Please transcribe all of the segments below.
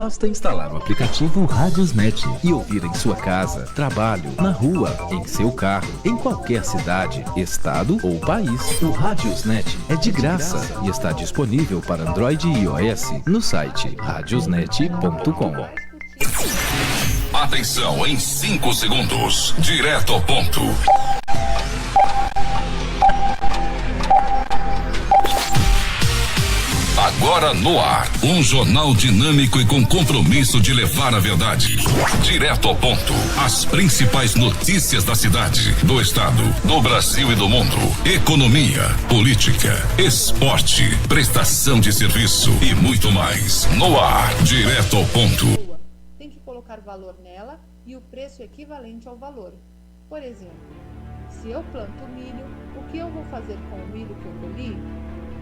Basta instalar o aplicativo Radiosnet e ouvir em sua casa, trabalho, na rua, em seu carro, em qualquer cidade, estado ou país. O Radiosnet é de graça e está disponível para Android e iOS no site radiosnet.com. Atenção, em 5 segundos, direto ao ponto. Agora no ar, um jornal dinâmico e com compromisso de levar a verdade. Direto ao ponto, as principais notícias da cidade, do estado, do Brasil e do mundo. Economia, política, esporte, prestação de serviço e muito mais. No ar, direto ao ponto. Tem que colocar valor nela e o preço equivalente ao valor. Por exemplo, se eu planto milho, o que eu vou fazer com o milho que eu colhi?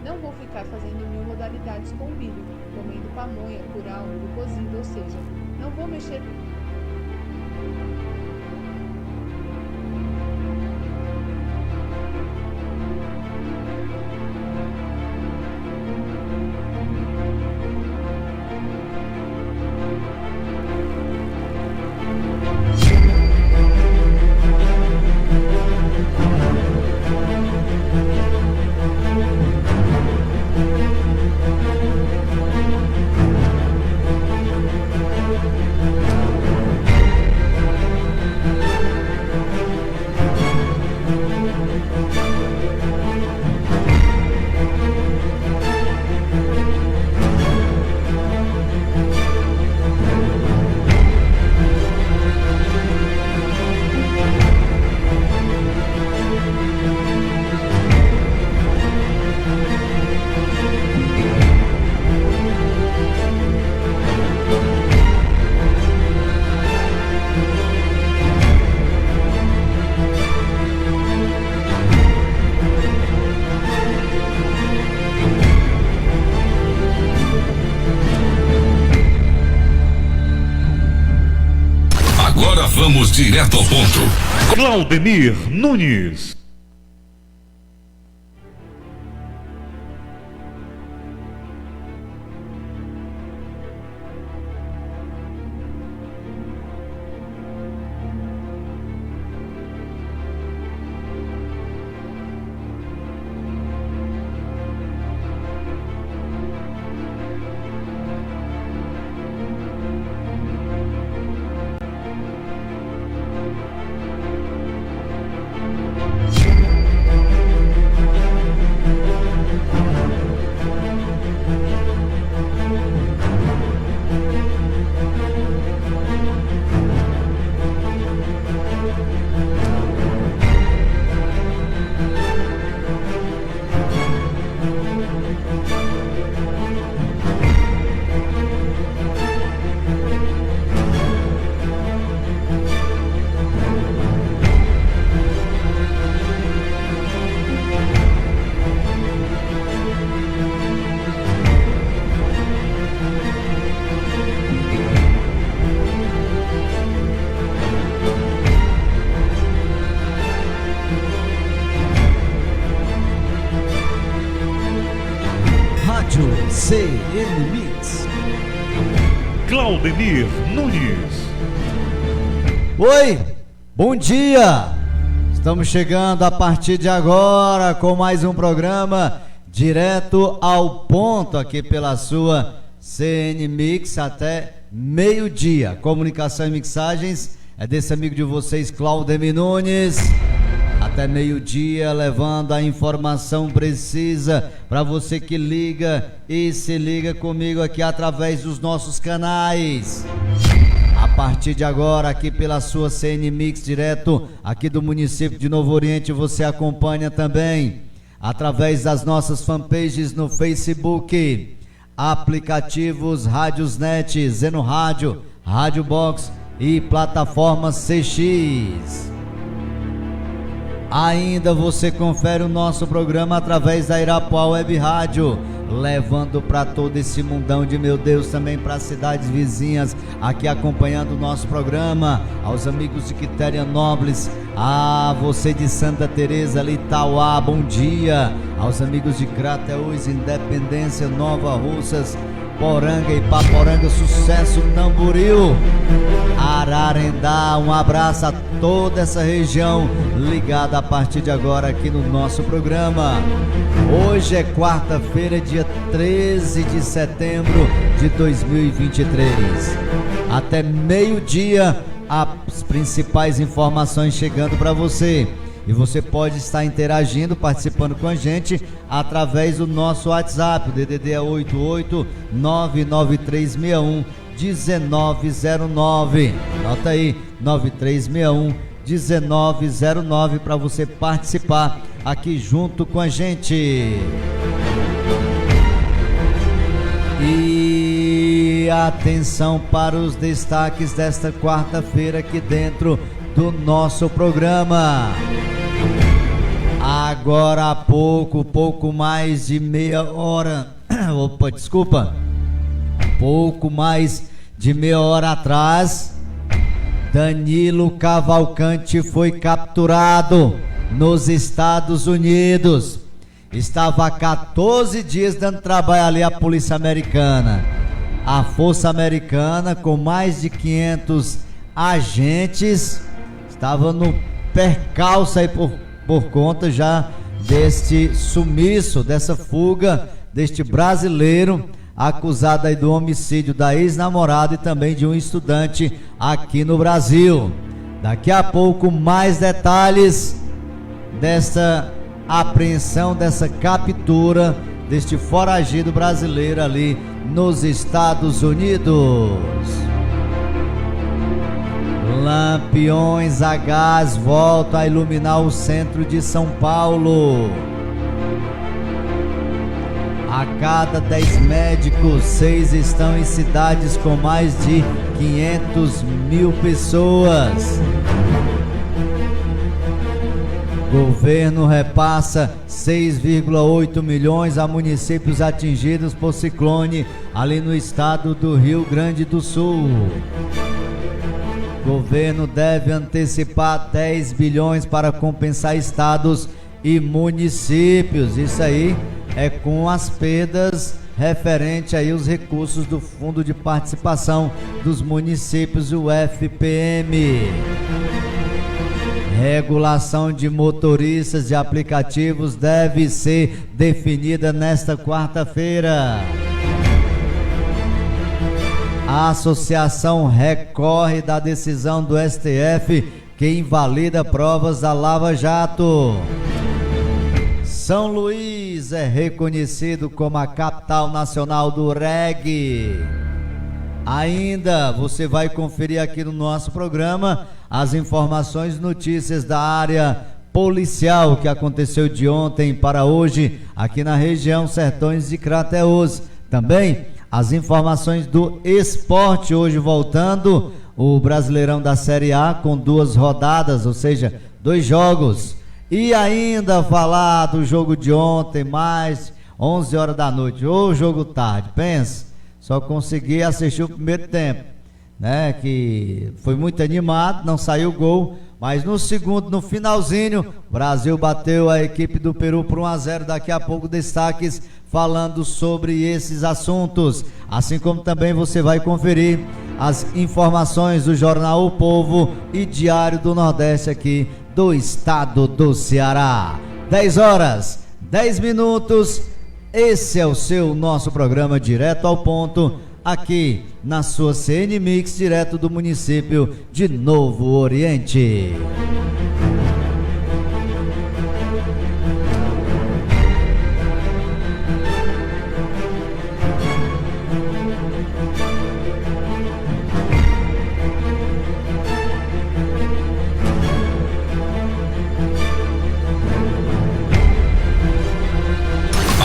Não vou ficar fazendo 1000 modalidades com o milho, comendo pamonha, curau, milho cozido, ou seja, não vou mexer. Vamos direto ao ponto. Claudemir Nunes. CN Mix. Claudemir Nunes. Oi, bom dia. Estamos chegando a partir de agora com mais um programa direto ao ponto aqui pela sua CN Mix até meio-dia. Comunicação e mixagens é desse amigo de vocês, Claudemir Nunes. Até meio-dia, levando a informação precisa para você que liga e se liga comigo aqui através dos nossos canais. A partir de agora, aqui pela sua CN Mix, direto aqui do município de Novo Oriente, você acompanha também através das nossas fanpages no Facebook, aplicativos Radiosnet, Zeno Rádio, Rádio Box e plataforma CX. Ainda você confere o nosso programa através da Irapuá Web Rádio, levando para todo esse mundão de meu Deus, também para cidades vizinhas, aqui acompanhando o nosso programa, aos amigos de Quiterianópolis, a você de Santa Teresa, ali Itauá, bom dia, aos amigos de Crateús, Independência, Nova Russas, Poranga e Paporanga, sucesso, Tamboril, Ararendá. Um abraço a toda essa região ligada a partir de agora aqui no nosso programa. Hoje é quarta-feira, dia 13 de setembro de 2023. Até meio-dia, as principais informações chegando para você. E você pode estar interagindo, participando com a gente através do nosso WhatsApp. O DDD é 88-99361-1909. Anota aí, 9361-1909 para você participar aqui junto com a gente. E atenção para os destaques desta quarta-feira aqui dentro do nosso programa. Agora há pouco mais de meia hora, pouco mais de meia hora atrás, Danilo Cavalcante foi capturado nos Estados Unidos. Estava há 14 dias dando trabalho ali à polícia americana. A Força Americana, com mais de 500 agentes, estava no percalço aí por conta já deste sumiço, dessa fuga deste brasileiro acusado aí do homicídio da ex-namorada e também de um estudante aqui no Brasil. Daqui a pouco mais detalhes dessa apreensão, dessa captura deste foragido brasileiro ali nos Estados Unidos. Lampiões a gás voltam a iluminar o centro de São Paulo. A cada 10 médicos, 6 estão em cidades com mais de 500 mil pessoas. Governo repassa 6,8 milhões a municípios atingidos por ciclone ali no estado do Rio Grande do Sul. Governo deve antecipar 10 bilhões para compensar estados e municípios. Isso aí é com as perdas referente aí aos recursos do Fundo de Participação dos Municípios, o FPM. Regulação de motoristas de aplicativos deve ser definida nesta quarta-feira. A associação recorre da decisão do STF que invalida provas da Lava Jato. São Luís é reconhecido como a capital nacional do reggae. Ainda você vai conferir aqui no nosso programa as informações e notícias da área policial que aconteceu de ontem para hoje aqui na região Sertões de Crateús. Também as informações do esporte hoje voltando, o Brasileirão da Série A com 2 rodadas, ou seja, 2 jogos. E ainda falar do jogo de ontem, mais 11 horas da noite, ou jogo tarde, pensa, só consegui assistir o primeiro tempo, né, que foi muito animado, não saiu gol, mas no segundo, no finalzinho, o Brasil bateu a equipe do Peru por 1-0, daqui a pouco destaques falando sobre esses assuntos, assim como também você vai conferir as informações do Jornal O Povo e Diário do Nordeste aqui do estado do Ceará. 10 horas, 10 minutos, esse é o nosso programa Direto ao Ponto, aqui na sua CN Mix, direto do município de Novo Oriente.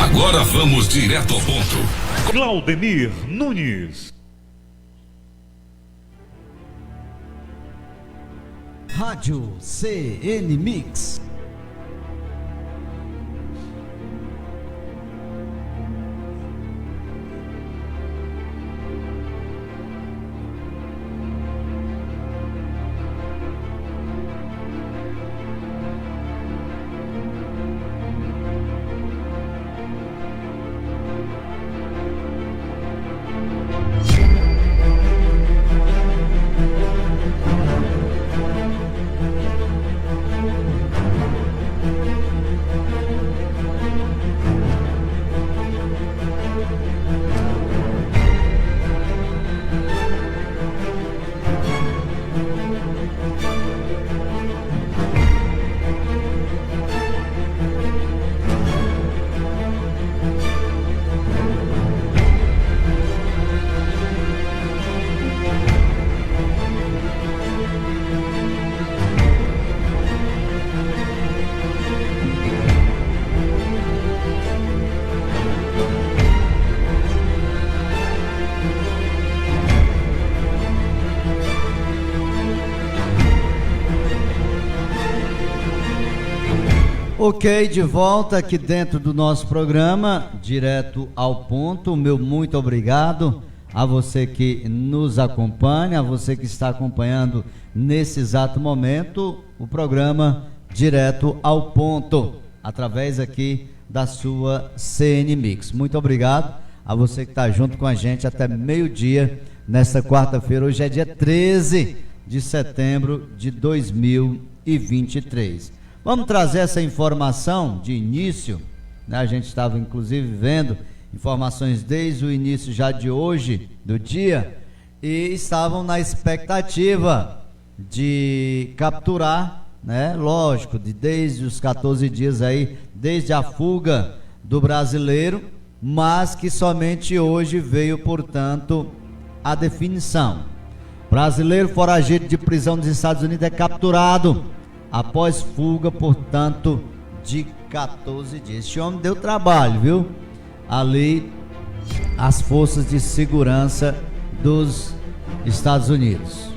Agora vamos direto ao ponto. Claudemir Nunes. Rádio CN Mix. Ok, de volta aqui dentro do nosso programa, direto ao ponto. Meu muito obrigado a você que nos acompanha, a você que está acompanhando nesse exato momento o programa Direto ao Ponto, através aqui da sua CN Mix. Muito obrigado a você que está junto com a gente até meio-dia nesta quarta-feira. Hoje é dia 13 de setembro de 2023. Vamos trazer essa informação de início, né? A gente estava inclusive vendo informações desde o início já de hoje, do dia, e estavam na expectativa de capturar, né? Lógico, desde os 14 dias aí, desde a fuga do brasileiro, mas que somente hoje veio, portanto, a definição. Brasileiro foragido de prisão dos Estados Unidos é capturado após fuga, portanto, de 14 dias. Esse homem deu trabalho, viu? Ali, as forças de segurança dos Estados Unidos.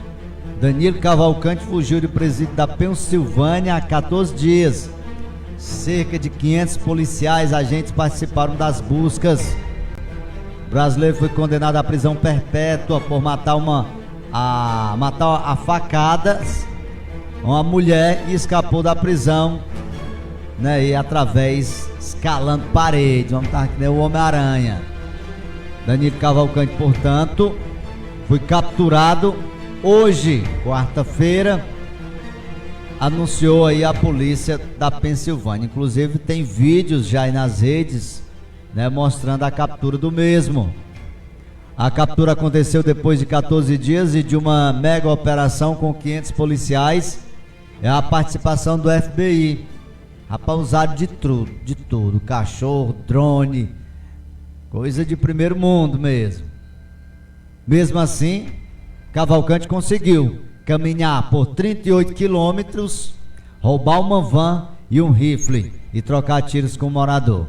Danilo Cavalcante fugiu de presídio da Pensilvânia há 14 dias. Cerca de 500 policiais, agentes participaram das buscas. O brasileiro foi condenado à prisão perpétua por matar a facadas uma mulher e escapou da prisão, né? E através, escalando paredes, vamos estar que nem o Homem-Aranha. Danilo Cavalcante, portanto, foi capturado hoje, quarta-feira, anunciou aí a polícia da Pensilvânia. Inclusive tem vídeos já aí nas redes, né, mostrando a captura do mesmo. A captura aconteceu depois de 14 dias e de uma mega operação com 500 policiais. É a participação do FBI. Rapaz, usaram de tudo, cachorro, drone, coisa de primeiro mundo mesmo. Mesmo assim, Cavalcante conseguiu caminhar por 38 quilômetros, roubar uma van e um rifle e trocar tiros com o morador.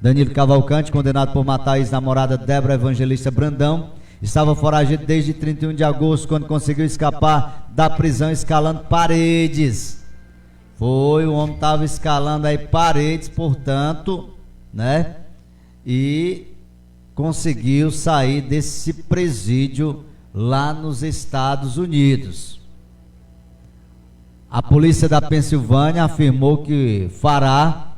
Danilo Cavalcante, condenado por matar a ex-namorada Débora Evangelista Brandão, estava foragido desde 31 de agosto, quando conseguiu escapar da prisão escalando paredes. O homem estava escalando aí paredes, portanto, né? E conseguiu sair desse presídio lá nos Estados Unidos. A polícia da Pensilvânia afirmou que fará,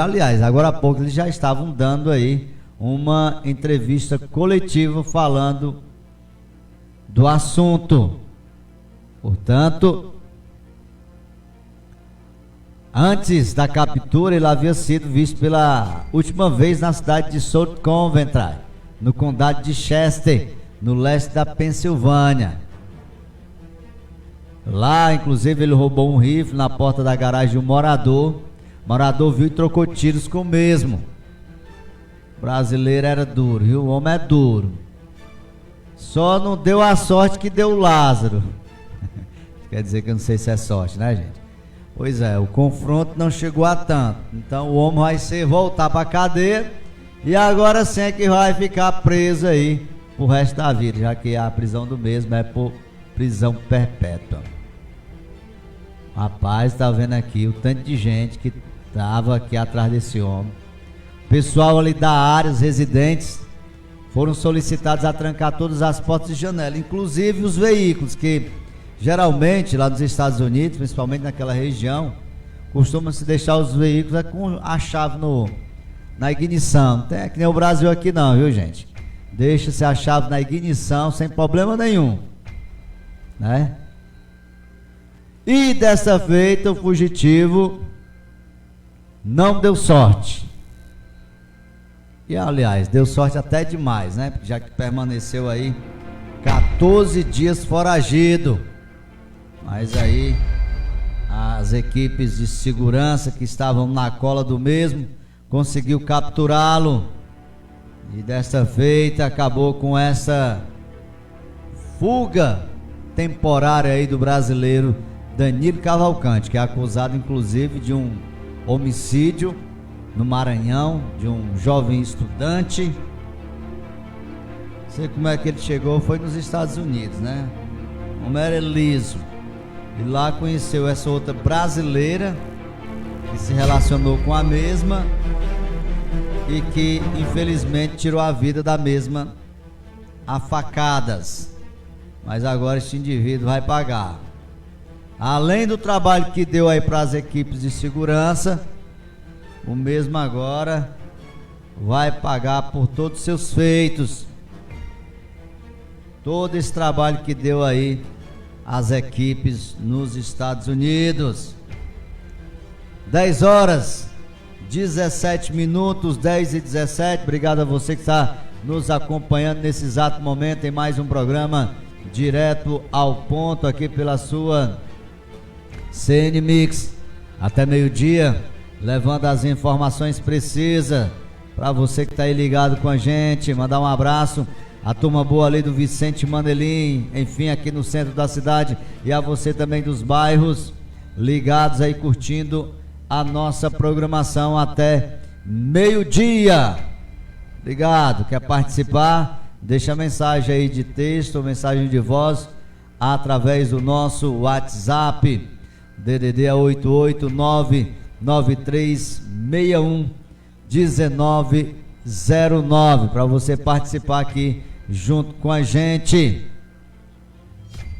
aliás, agora há pouco eles já estavam dando aí uma entrevista coletiva falando do assunto. Portanto, antes da captura, ele havia sido visto pela última vez na cidade de South Coventry, no condado de Chester, no leste da Pensilvânia. Lá, inclusive, ele roubou um rifle na porta da garagem de um morador. O morador viu e trocou tiros com o mesmo. O brasileiro era duro, viu? O homem é duro. Só não deu a sorte que deu o Lázaro. Quer dizer que eu não sei se é sorte, né, gente? Pois é, o confronto não chegou a tanto. Então o homem vai voltar para a cadeia. E agora sim é que vai ficar preso aí pro resto da vida, já que a prisão do mesmo é por prisão perpétua. Rapaz, tá vendo aqui o tanto de gente que tava aqui atrás desse homem. O pessoal ali da área, os residentes, foram solicitados a trancar todas as portas e janelas, inclusive os veículos, que geralmente lá nos Estados Unidos, principalmente naquela região, costuma-se deixar os veículos com a chave na ignição. Não tem que nem o Brasil aqui não, viu, gente? Deixa-se a chave na ignição sem problema nenhum, né? E dessa feita o fugitivo não deu sorte. E aliás, deu sorte até demais, né? Já que permaneceu aí 14 dias foragido. Mas aí as equipes de segurança que estavam na cola do mesmo conseguiu capturá-lo. E desta feita acabou com essa fuga temporária aí do brasileiro Danilo Cavalcante, que é acusado inclusive de um homicídio no Maranhão, de um jovem estudante. Não sei como é que ele chegou, foi nos Estados Unidos, né? O homem era liso. E lá conheceu essa outra brasileira que se relacionou com a mesma e que infelizmente tirou a vida da mesma a facadas. Mas agora este indivíduo vai pagar. Além do trabalho que deu aí para as equipes de segurança, o mesmo agora vai pagar por todos os seus feitos. Todo esse trabalho que deu aí às equipes nos Estados Unidos. 10 horas, 17 minutos, 10 e 17. Obrigado a você que está nos acompanhando nesse exato momento em mais um programa direto ao ponto aqui pela sua CN Mix. Até meio-dia, levando as informações precisas para você que está aí ligado com a gente. Mandar um abraço à turma boa ali do Vicente Manelim, enfim, aqui no centro da cidade, e a você também dos bairros ligados aí curtindo a nossa programação até meio-dia. Obrigado. Quer participar? Deixa mensagem aí de texto ou mensagem de voz através do nosso WhatsApp DDD 88993611909 para você participar aqui junto com a gente.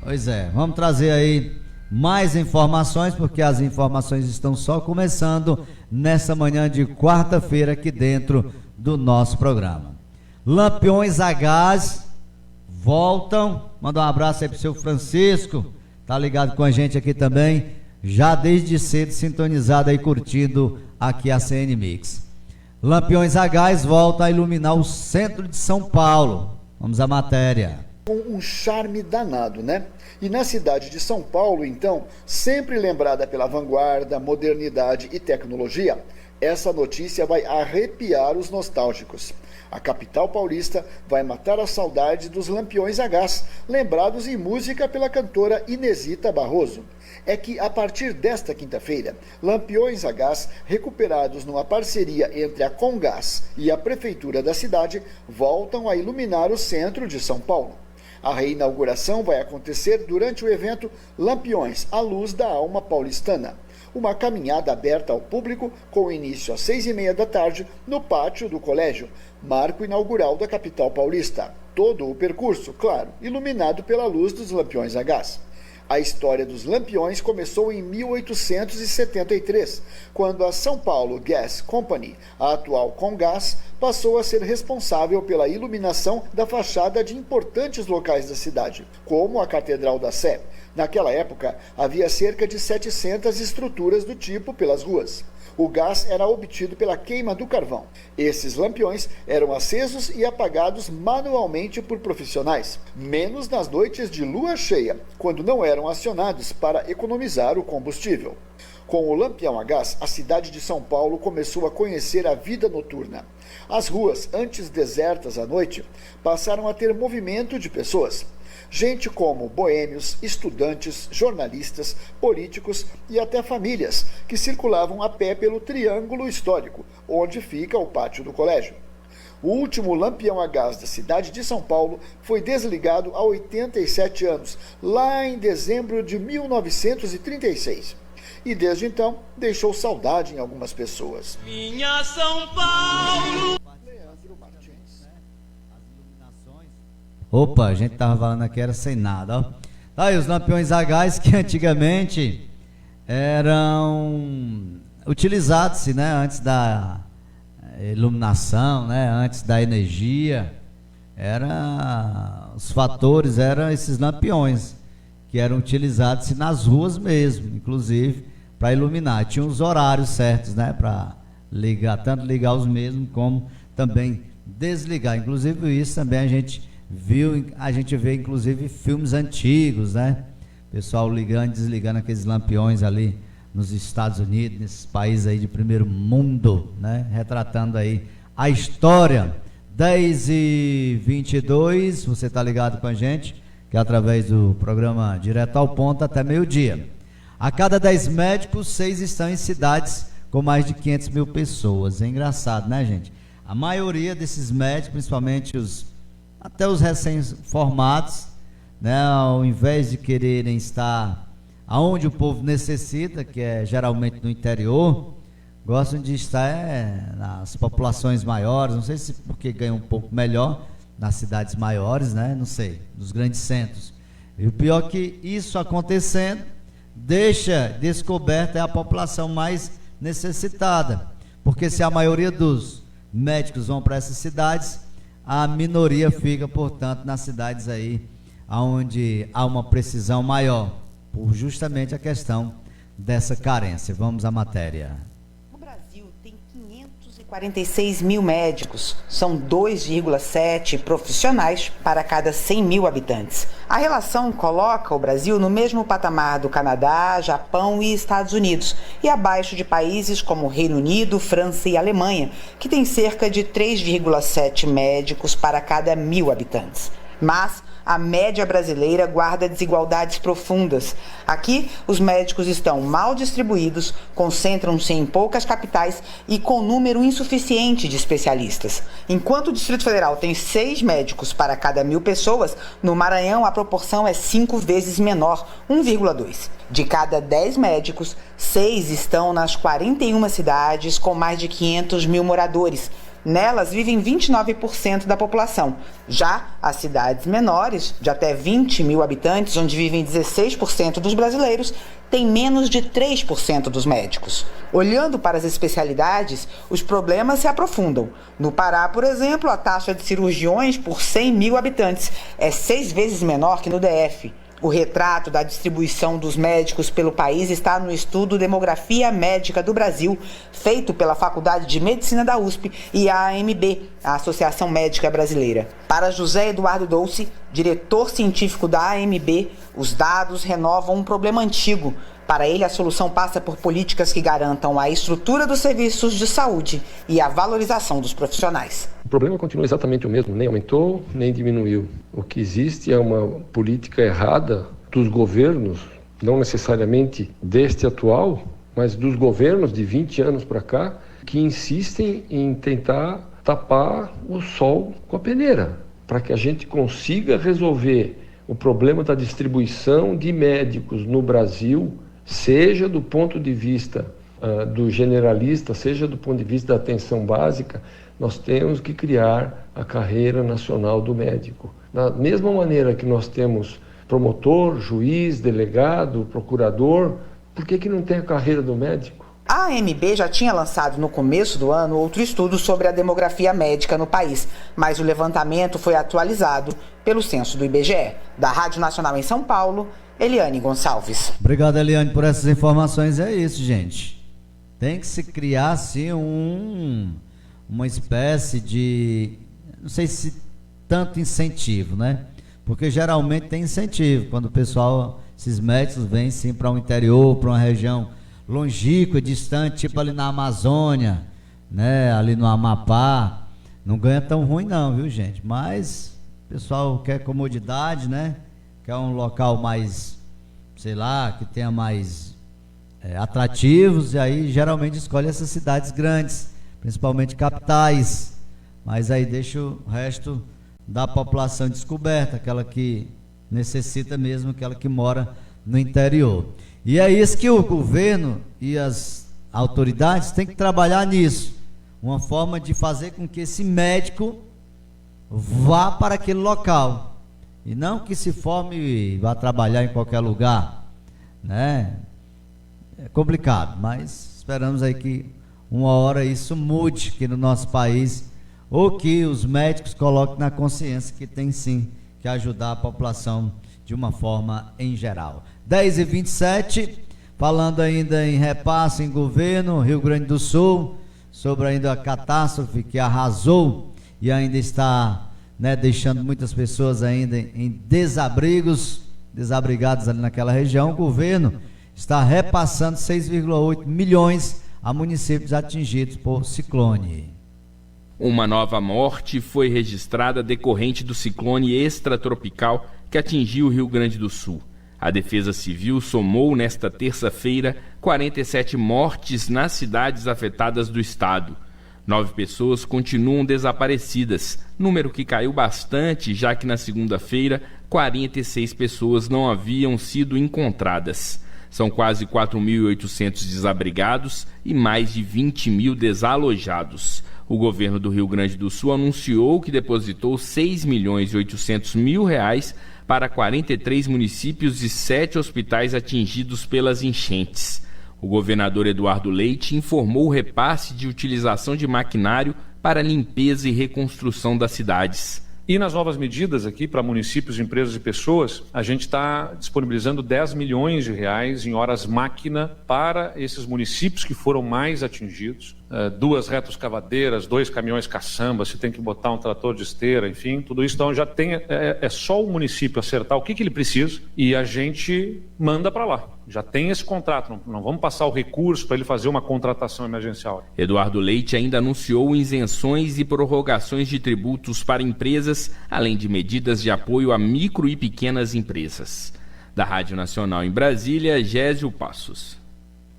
Pois é, vamos trazer aí mais informações, porque as informações estão só começando nessa manhã de quarta-feira aqui dentro do nosso programa. Lampiões a gás voltam. Manda um abraço aí pro seu Francisco, tá ligado com a gente aqui também, já desde cedo sintonizado aí, curtindo aqui a CN Mix. Lampiões a gás volta a iluminar o centro de São Paulo. Vamos à matéria. Com um charme danado, né? E na cidade de São Paulo, então, sempre lembrada pela vanguarda, modernidade e tecnologia, essa notícia vai arrepiar os nostálgicos. A capital paulista vai matar a saudade dos lampiões a gás, lembrados em música pela cantora Inesita Barroso. É que, a partir desta quinta-feira, lampiões a gás, recuperados numa parceria entre a Comgás e a Prefeitura da cidade, voltam a iluminar o centro de São Paulo. A reinauguração vai acontecer durante o evento Lampiões, a Luz da Alma Paulistana. Uma caminhada aberta ao público com início às 6h30 da tarde no pátio do colégio, marco inaugural da capital paulista. Todo o percurso, claro, iluminado pela luz dos lampiões a gás. A história dos lampiões começou em 1873, quando a São Paulo Gas Company, a atual Comgás, passou a ser responsável pela iluminação da fachada de importantes locais da cidade, como a Catedral da Sé. Naquela época, havia cerca de 700 estruturas do tipo pelas ruas. O gás era obtido pela queima do carvão. Esses lampiões eram acesos e apagados manualmente por profissionais, menos nas noites de lua cheia, quando não eram acionados para economizar o combustível. Com o lampião a gás, a cidade de São Paulo começou a conhecer a vida noturna. As ruas, antes desertas à noite, passaram a ter movimento de pessoas. Gente como boêmios, estudantes, jornalistas, políticos e até famílias que circulavam a pé pelo Triângulo Histórico, onde fica o pátio do colégio. O último lampião a gás da cidade de São Paulo foi desligado há 87 anos, lá em dezembro de 1936. E desde então deixou saudade em algumas pessoas. Minha São Paulo. Opa, a gente tava falando aqui, era sem nada, ó. Tá aí os lampiões a gás que antigamente eram utilizados, né, antes da iluminação, né, antes da energia, os fatores eram esses lampiões que eram utilizados nas ruas mesmo, inclusive para iluminar. Tinha os horários certos, né, para ligar, tanto ligar os mesmos como também desligar. Inclusive isso também a gente vê inclusive filmes antigos, né? Pessoal ligando e desligando aqueles lampiões ali nos Estados Unidos, nesses países aí de primeiro mundo, né? Retratando aí a história. 10h22, você tá ligado com a gente, que é através do programa Direto ao Ponto até meio-dia. A cada 10 médicos, 6 estão em cidades com mais de 500 mil pessoas. É engraçado, né, gente? A maioria desses médicos, principalmente até os recém-formados, né, ao invés de quererem estar aonde o povo necessita, que é geralmente no interior, gostam de estar nas populações maiores, não sei se porque ganham um pouco melhor nas cidades maiores, né? Não sei, nos grandes centros. E o pior é que isso acontecendo deixa descoberta a população mais necessitada, porque se a maioria dos médicos vão para essas cidades, a minoria fica, portanto, nas cidades aí onde há uma precisão maior, por justamente a questão dessa carência. Vamos à matéria. O Brasil tem 546 mil médicos, são 2,7 profissionais para cada 100 mil habitantes. A relação coloca o Brasil no mesmo patamar do Canadá, Japão e Estados Unidos, e abaixo de países como Reino Unido, França e Alemanha, que têm cerca de 3,7 médicos para cada 1.000 habitantes. Mas a média brasileira guarda desigualdades profundas. Aqui, os médicos estão mal distribuídos, concentram-se em poucas capitais e com número insuficiente de especialistas. Enquanto o Distrito Federal tem 6 médicos para cada 1.000 pessoas, no Maranhão a proporção é 5 vezes menor, 1,2. De cada 10 médicos, 6 estão nas 41 cidades com mais de 500 mil moradores. Nelas vivem 29% da população. Já as cidades menores, de até 20 mil habitantes, onde vivem 16% dos brasileiros, têm menos de 3% dos médicos. Olhando para as especialidades, os problemas se aprofundam. No Pará, por exemplo, a taxa de cirurgiões por 100 mil habitantes é 6 vezes menor que no DF. O retrato da distribuição dos médicos pelo país está no estudo Demografia Médica do Brasil, feito pela Faculdade de Medicina da USP e a AMB, a Associação Médica Brasileira. Para José Eduardo Dolce, diretor científico da AMB, os dados renovam um problema antigo. Para ele, a solução passa por políticas que garantam a estrutura dos serviços de saúde e a valorização dos profissionais. O problema continua exatamente o mesmo, nem aumentou, nem diminuiu. O que existe é uma política errada dos governos, não necessariamente deste atual, mas dos governos de 20 anos para cá, que insistem em tentar tapar o sol com a peneira, para que a gente consiga resolver o problema da distribuição de médicos no Brasil, seja do ponto de vista do generalista, seja do ponto de vista da atenção básica. Nós temos que criar a carreira nacional do médico. Da mesma maneira que nós temos promotor, juiz, delegado, procurador, por que não tem a carreira do médico? A AMB já tinha lançado no começo do ano outro estudo sobre a demografia médica no país, mas o levantamento foi atualizado pelo censo do IBGE. Da Rádio Nacional em São Paulo, Eliane Gonçalves. Obrigado, Eliane, por essas informações. É isso, gente. Tem que se criar, assim, uma espécie de, não sei se tanto incentivo, né? Porque geralmente tem incentivo, quando o pessoal, esses médicos vêm sim para um interior, para uma região longínqua, distante, tipo ali na Amazônia, né? Ali no Amapá, não ganha tão ruim não, viu, gente? Mas o pessoal quer comodidade, né? Quer um local mais, sei lá, que tenha mais atrativos, e aí geralmente escolhe essas cidades grandes, principalmente capitais, mas aí deixa o resto da população descoberta, aquela que necessita mesmo, aquela que mora no interior. E é isso que o governo e as autoridades têm que trabalhar nisso, uma forma de fazer com que esse médico vá para aquele local, e não que se forme e vá trabalhar em qualquer lugar, né? É complicado, mas esperamos aí que uma hora isso mude aqui no nosso país, ou que os médicos coloquem na consciência que tem sim que ajudar a população de uma forma em geral. 10h27, falando ainda em repasse em governo, Rio Grande do Sul, sobre ainda a catástrofe que arrasou e ainda está, né, deixando muitas pessoas ainda em desabrigados ali naquela região. O governo está repassando 6,8 milhões a municípios atingidos por ciclone. Uma nova morte foi registrada decorrente do ciclone extratropical que atingiu o Rio Grande do Sul. A Defesa Civil somou nesta terça-feira 47 mortes nas cidades afetadas do estado. 9 pessoas continuam desaparecidas, número que caiu bastante, já que na segunda-feira 46 pessoas não haviam sido encontradas. São quase 4.800 desabrigados e mais de 20 mil desalojados. O governo do Rio Grande do Sul anunciou que depositou R$ 6.800.000 para 43 municípios e 7 hospitais atingidos pelas enchentes. O governador Eduardo Leite informou o repasse de utilização de maquinário para limpeza e reconstrução das cidades. E nas novas medidas aqui para municípios, empresas e pessoas, a gente está disponibilizando R$10 milhões em horas máquina para esses municípios que foram mais atingidos. 2 retroescavadeiras, 2 caminhões caçamba, se tem que botar um trator de esteira, enfim, tudo isso. Então já tem, é só o município acertar o que ele precisa e a gente manda para lá. Já tem esse contrato, não vamos passar o recurso para ele fazer uma contratação emergencial. Eduardo Leite ainda anunciou isenções e prorrogações de tributos para empresas, além de medidas de apoio a micro e pequenas empresas. Da Rádio Nacional em Brasília, Gésio Passos.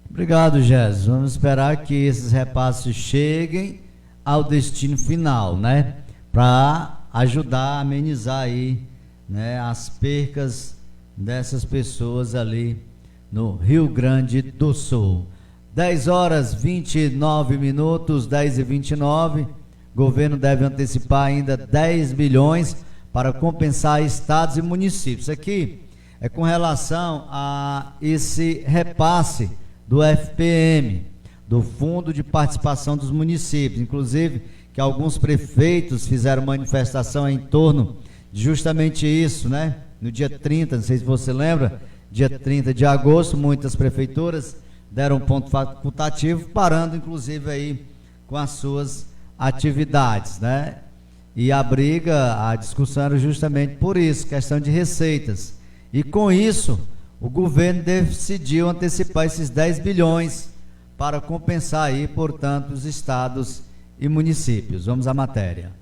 Obrigado, Gésio. Vamos esperar que esses repasses cheguem ao destino final, né? Para ajudar a amenizar aí, né, as percas dessas pessoas ali no Rio Grande do Sul. 10h29, 10h29. Governo deve antecipar ainda 10 bilhões para compensar estados e municípios. Isso aqui é com relação a esse repasse do FPM, do Fundo de Participação dos Municípios. Inclusive, que alguns prefeitos fizeram manifestação em torno de justamente isso, né? No dia 30, não sei se você lembra, dia 30 de agosto, muitas prefeituras deram um ponto facultativo, parando inclusive aí com as suas atividades, né? E a discussão era justamente por isso, questão de receitas. E com isso, o governo decidiu antecipar esses 10 bilhões para compensar aí, portanto, os estados e municípios. Vamos à matéria.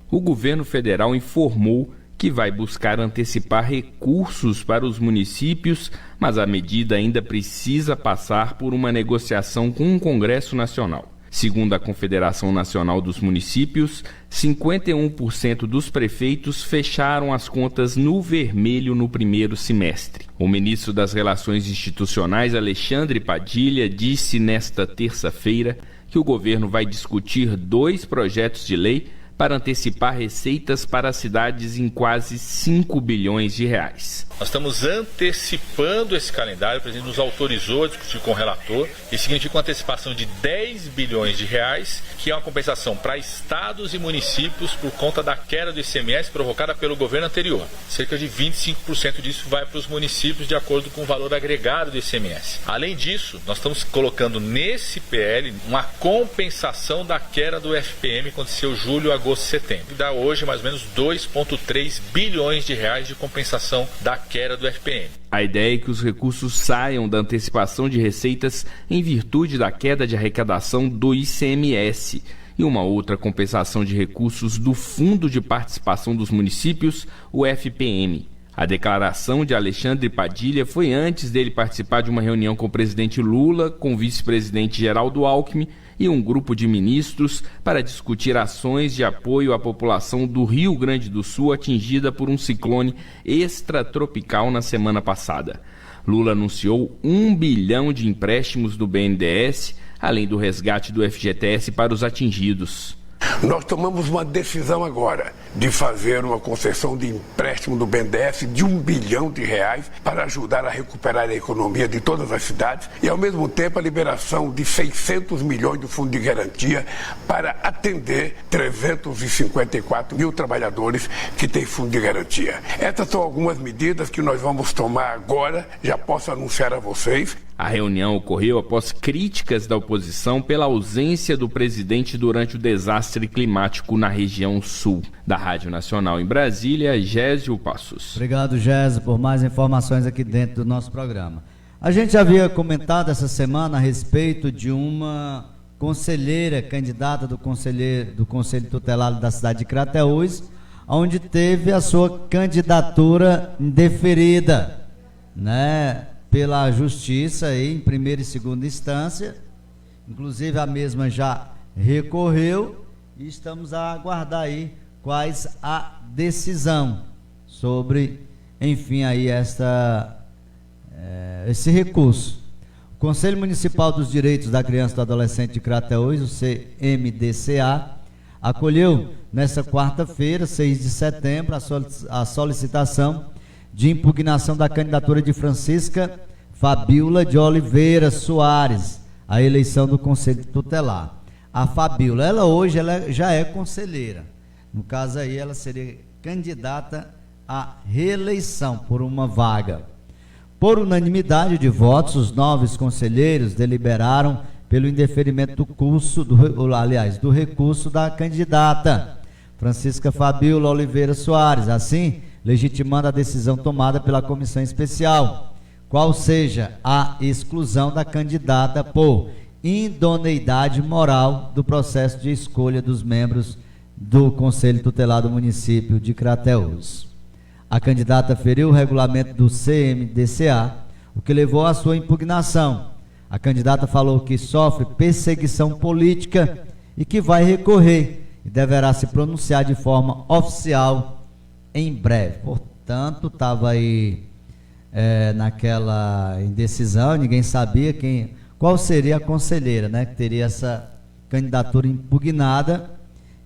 O governo federal informou que vai buscar antecipar recursos para os municípios, mas a medida ainda precisa passar por uma negociação com o Congresso Nacional. Segundo a Confederação Nacional dos Municípios, 51% dos prefeitos fecharam as contas no vermelho no primeiro semestre. O ministro das Relações Institucionais, Alexandre Padilha, disse nesta terça-feira que o governo vai discutir 2 projetos de lei para antecipar receitas para as cidades em quase 5 bilhões de reais. Nós estamos antecipando esse calendário, o presidente nos autorizou a discutir com o relator, e significa uma antecipação de 10 bilhões de reais, que é uma compensação para estados e municípios por conta da queda do ICMS provocada pelo governo anterior. Cerca de 25% disso vai para os municípios de acordo com o valor agregado do ICMS. Além disso, nós estamos colocando nesse PL uma compensação da queda do FPM que aconteceu julho, agosto e setembro. E dá hoje mais ou menos 2,3 bilhões de reais de compensação da queda do FPM. A ideia é que os recursos saiam da antecipação de receitas em virtude da queda de arrecadação do ICMS e uma outra compensação de recursos do Fundo de Participação dos Municípios, o FPM. A declaração de Alexandre Padilha foi antes dele participar de uma reunião com o presidente Lula, com o vice-presidente Geraldo Alckmin e um grupo de ministros para discutir ações de apoio à população do Rio Grande do Sul atingida por um ciclone extratropical na semana passada. Lula anunciou 1 bilhão de empréstimos do BNDES, além do resgate do FGTS para os atingidos. Nós tomamos uma decisão agora de fazer uma concessão de empréstimo do BNDES de 1 bilhão de reais para ajudar a recuperar a economia de todas as cidades e, ao mesmo tempo, a liberação de 600 milhões do Fundo de Garantia para atender 354 mil trabalhadores que têm Fundo de Garantia. Essas são algumas medidas que nós vamos tomar agora, já posso anunciar a vocês. A reunião ocorreu após críticas da oposição pela ausência do presidente durante o desastre climático na região sul. Da Rádio Nacional em Brasília, Gésio Passos. Obrigado, Gésio, por mais informações aqui dentro do nosso programa. A gente havia comentado essa semana a respeito de uma conselheira, candidata do Conselho Tutelar da cidade de Crateús, onde teve a sua candidatura indeferida, né? Pela justiça aí, em primeira e segunda instância. Inclusive a mesma já recorreu e estamos a aguardar aí quais a decisão sobre, enfim, aí esta esse recurso. O Conselho Municipal dos Direitos da Criança e do Adolescente de Crateús, o CMDCA, acolheu nesta quarta-feira, 6 de setembro, a solicitação de impugnação da candidatura de Francisca Fabíola de Oliveira Soares à eleição do Conselho Tutelar. A Fabíola, ela já é conselheira. No caso aí, ela seria candidata à reeleição por uma vaga. Por unanimidade de votos, os 9 conselheiros deliberaram pelo indeferimento do recurso da candidata Francisca Fabíola Oliveira Soares, assim legitimando a decisão tomada pela comissão especial, qual seja a exclusão da candidata por idoneidade moral do processo de escolha dos membros do Conselho Tutelar do município de Crateús. A candidata feriu o regulamento do CMDCA, o que levou à sua impugnação. A candidata falou que sofre perseguição política e que vai recorrer e deverá se pronunciar de forma oficial em breve. Portanto, estava aí naquela indecisão, ninguém sabia qual seria a conselheira, né, que teria essa candidatura impugnada,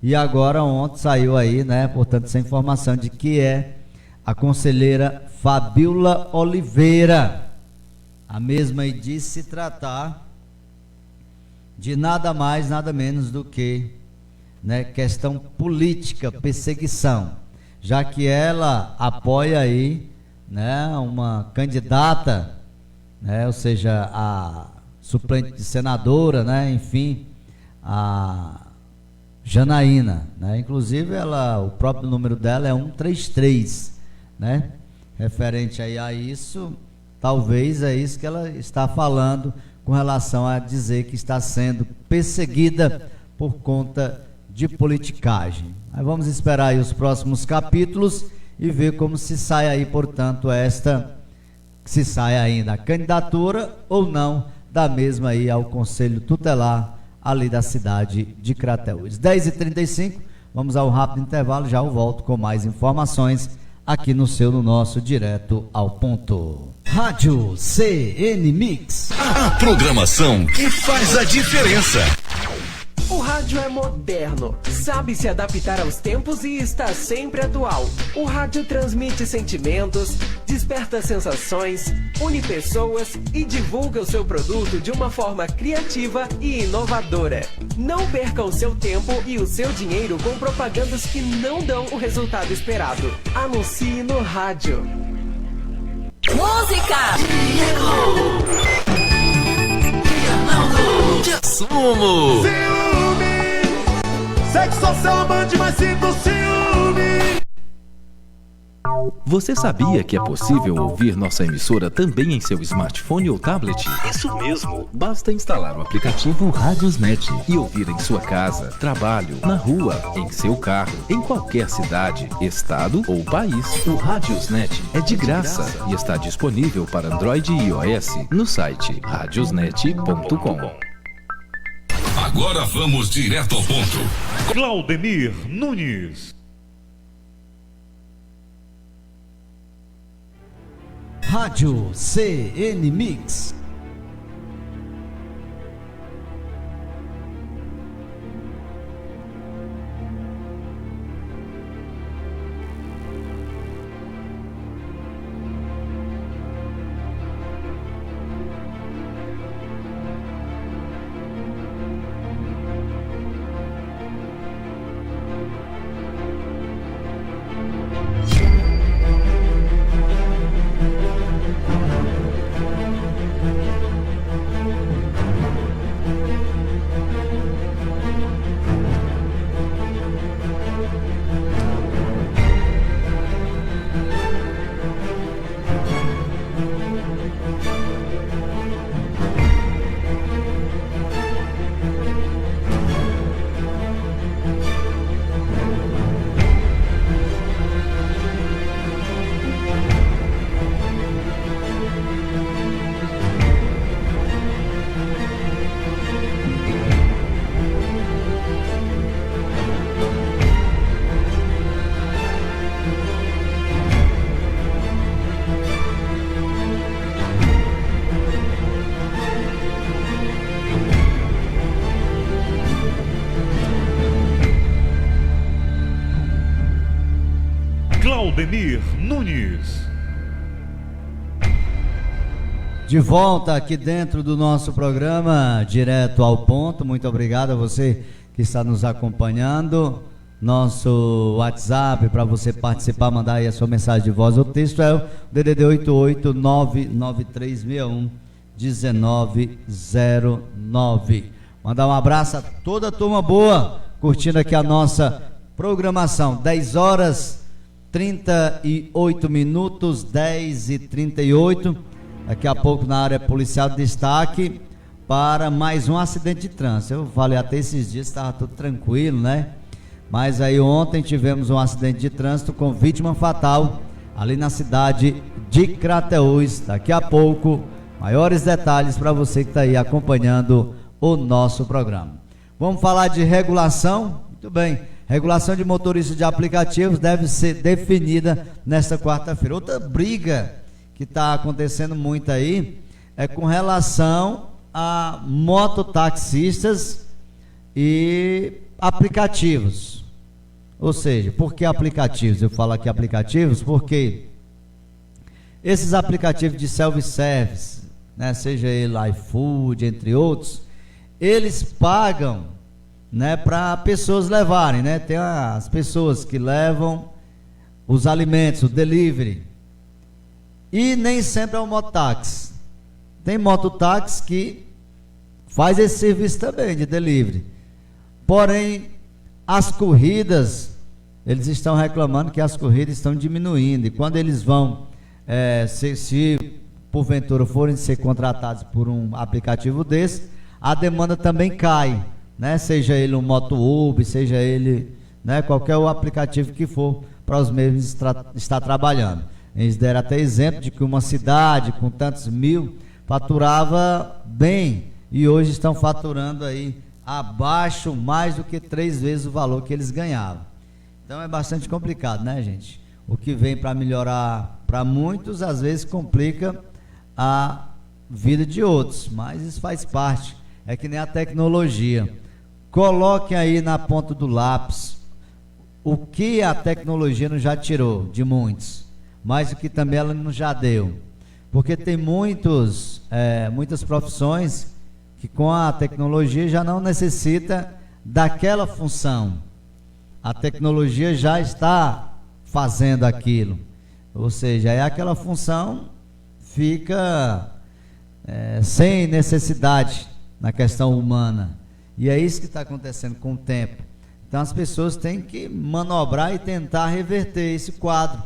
e agora ontem saiu aí, né, portanto, essa informação de que é a conselheira Fabíola Oliveira. A mesma aí disse se tratar de nada mais, nada menos do que, né, questão política, perseguição, já que ela apoia aí, né, uma candidata, né, ou seja, a suplente de senadora, né, enfim, a Janaína, né, inclusive o próprio número dela é 133, né, referente aí a isso, talvez é isso que ela está falando com relação a dizer que está sendo perseguida por conta de politicagem. Mas vamos esperar aí os próximos capítulos e ver como se sai aí, portanto, se sai ainda a candidatura ou não da mesma aí ao Conselho Tutelar ali da cidade de Crateús. 10h35, vamos ao rápido intervalo, já eu volto com mais informações aqui no nosso Direto ao Ponto. Rádio CN Mix. A programação que faz a diferença. O rádio é moderno, sabe se adaptar aos tempos e está sempre atual. O rádio transmite sentimentos, desperta sensações, une pessoas e divulga o seu produto de uma forma criativa e inovadora. Não perca o seu tempo e o seu dinheiro com propagandas que não dão o resultado esperado. Anuncie no rádio. Música! De assumo! Sexo social amante, mas sinto ciúme. Você sabia que é possível ouvir nossa emissora também em seu smartphone ou tablet? Isso mesmo! Basta instalar o aplicativo Radiosnet e ouvir em sua casa, trabalho, na rua, em seu carro, em qualquer cidade, estado ou país. O Radiosnet é de graça e está disponível para Android e iOS no site radiosnet.com. Agora vamos direto ao ponto. Claudemir Nunes. Rádio CN Mix. Claudenir Nunes. De volta aqui dentro do nosso programa, direto ao ponto. Muito obrigado a você que está nos acompanhando. Nosso WhatsApp para você participar, mandar aí a sua mensagem de voz ou texto é o DDD 88993611909. Mandar um abraço a toda a turma boa, curtindo aqui a nossa programação. 10 horas 38 minutos, 10h38. Daqui a pouco na área policial, destaque para mais um acidente de trânsito. Eu falei até esses dias, estava tudo tranquilo, né? Mas aí ontem tivemos um acidente de trânsito com vítima fatal ali na cidade de Crateús. Daqui a pouco, maiores detalhes para você que está aí acompanhando o nosso programa. Vamos falar de regulação? Muito bem. Regulação de motoristas de aplicativos deve ser definida nesta quarta-feira. Outra briga que está acontecendo muito aí é com relação a mototaxistas e aplicativos. Ou seja, por que aplicativos? Eu falo aqui aplicativos porque esses aplicativos de self-service, né, seja ele iFood, entre outros, eles pagam, né, para pessoas levarem, né? Tem as pessoas que levam os alimentos, o delivery. E nem sempre é o mototáxi. Tem mototáxi que faz esse serviço também de delivery. Porém, as corridas, eles estão reclamando que as corridas estão diminuindo. E quando eles vão, se porventura forem ser contratados por um aplicativo desse, a demanda também cai, né? Seja ele um Moto Uber, seja ele, né, qualquer aplicativo que for para os mesmos estar trabalhando. Eles deram até exemplo de que uma cidade com tantos mil faturava bem e hoje estão faturando aí abaixo, mais do que 3 vezes o valor que eles ganhavam. Então é bastante complicado, né, gente? O que vem para melhorar para muitos, às vezes complica a vida de outros, mas isso faz parte. É que nem a tecnologia. Coloquem aí na ponta do lápis o que a tecnologia nos já tirou de muitos, mas o que também ela nos já deu. Porque tem muitas profissões que com a tecnologia já não necessita daquela função. A tecnologia já está fazendo aquilo. Ou seja, aí aquela função fica sem necessidade na questão humana. E é isso que está acontecendo com o tempo. Então as pessoas têm que manobrar e tentar reverter esse quadro,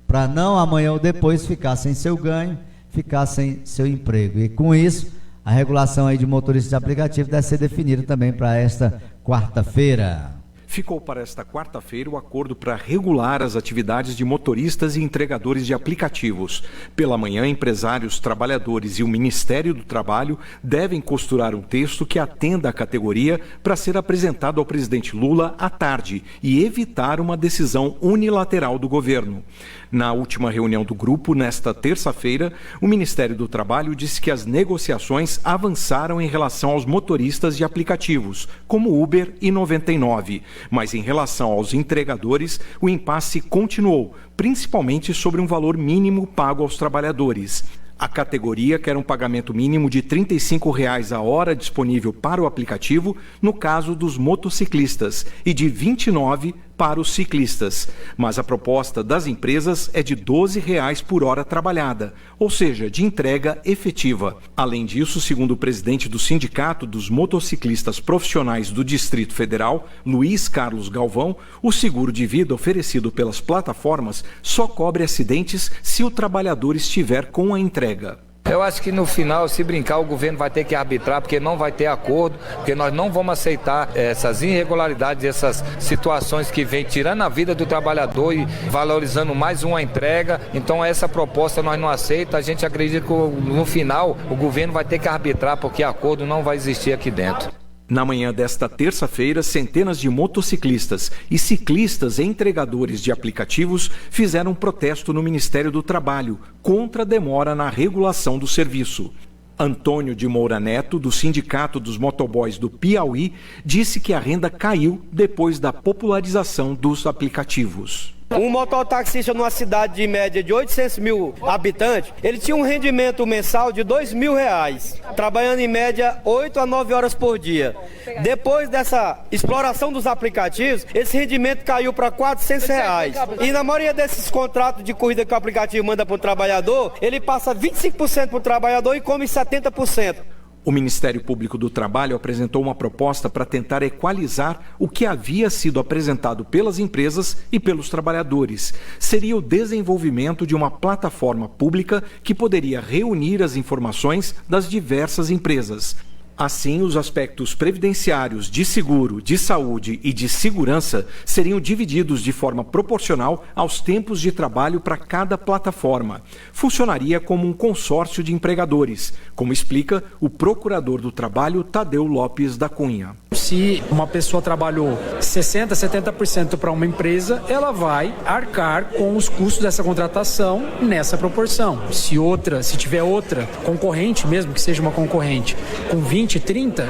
para não amanhã ou depois ficar sem seu ganho, ficar sem seu emprego. E com isso, a regulação aí de motoristas de aplicativo deve ser definida também para esta quarta-feira. Ficou para esta quarta-feira o acordo para regular as atividades de motoristas e entregadores de aplicativos. Pela manhã, empresários, trabalhadores e o Ministério do Trabalho devem costurar um texto que atenda à categoria para ser apresentado ao presidente Lula à tarde e evitar uma decisão unilateral do governo. Na última reunião do grupo, nesta terça-feira, o Ministério do Trabalho disse que as negociações avançaram em relação aos motoristas de aplicativos, como Uber e 99. Mas em relação aos entregadores, o impasse continuou, principalmente sobre um valor mínimo pago aos trabalhadores. A categoria quer um pagamento mínimo de R$ 35 a hora disponível para o aplicativo, no caso dos motociclistas, e de R$ 29 para os ciclistas. Mas a proposta das empresas é de R$ 12 por hora trabalhada, ou seja, de entrega efetiva. Além disso, segundo o presidente do Sindicato dos Motociclistas Profissionais do Distrito Federal, Luiz Carlos Galvão, o seguro de vida oferecido pelas plataformas só cobre acidentes se o trabalhador estiver com a entrega. Eu acho que no final, se brincar, o governo vai ter que arbitrar, porque não vai ter acordo, porque nós não vamos aceitar essas irregularidades, essas situações que vêm tirando a vida do trabalhador e valorizando mais uma entrega. Então essa proposta nós não aceitamos. A gente acredita que no final o governo vai ter que arbitrar, porque acordo não vai existir aqui dentro. Na manhã desta terça-feira, centenas de motociclistas e ciclistas entregadores de aplicativos fizeram um protesto no Ministério do Trabalho contra a demora na regulação do serviço. Antônio de Moura Neto, do Sindicato dos Motoboys do Piauí, disse que a renda caiu depois da popularização dos aplicativos. Um mototaxista numa cidade de média de 800 mil habitantes, ele tinha um rendimento mensal de R$2.000, trabalhando em média 8 a 9 horas por dia. Depois dessa exploração dos aplicativos, esse rendimento caiu para R$400. E na maioria desses contratos de corrida que o aplicativo manda para o trabalhador, ele passa 25% para o trabalhador e come 70%. O Ministério Público do Trabalho apresentou uma proposta para tentar equalizar o que havia sido apresentado pelas empresas e pelos trabalhadores. Seria o desenvolvimento de uma plataforma pública que poderia reunir as informações das diversas empresas. Assim, os aspectos previdenciários, de seguro, de saúde e de segurança seriam divididos de forma proporcional aos tempos de trabalho para cada plataforma. Funcionaria como um consórcio de empregadores, como explica o procurador do Trabalho, Tadeu Lopes da Cunha. Se uma pessoa trabalhou 60%, 70% para uma empresa, ela vai arcar com os custos dessa contratação nessa proporção. Se tiver outra concorrente, mesmo que seja uma concorrente, com 20, 30,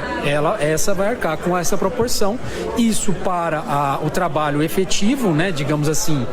essa vai arcar com essa proporção. Isso para o trabalho efetivo, né, digamos assim,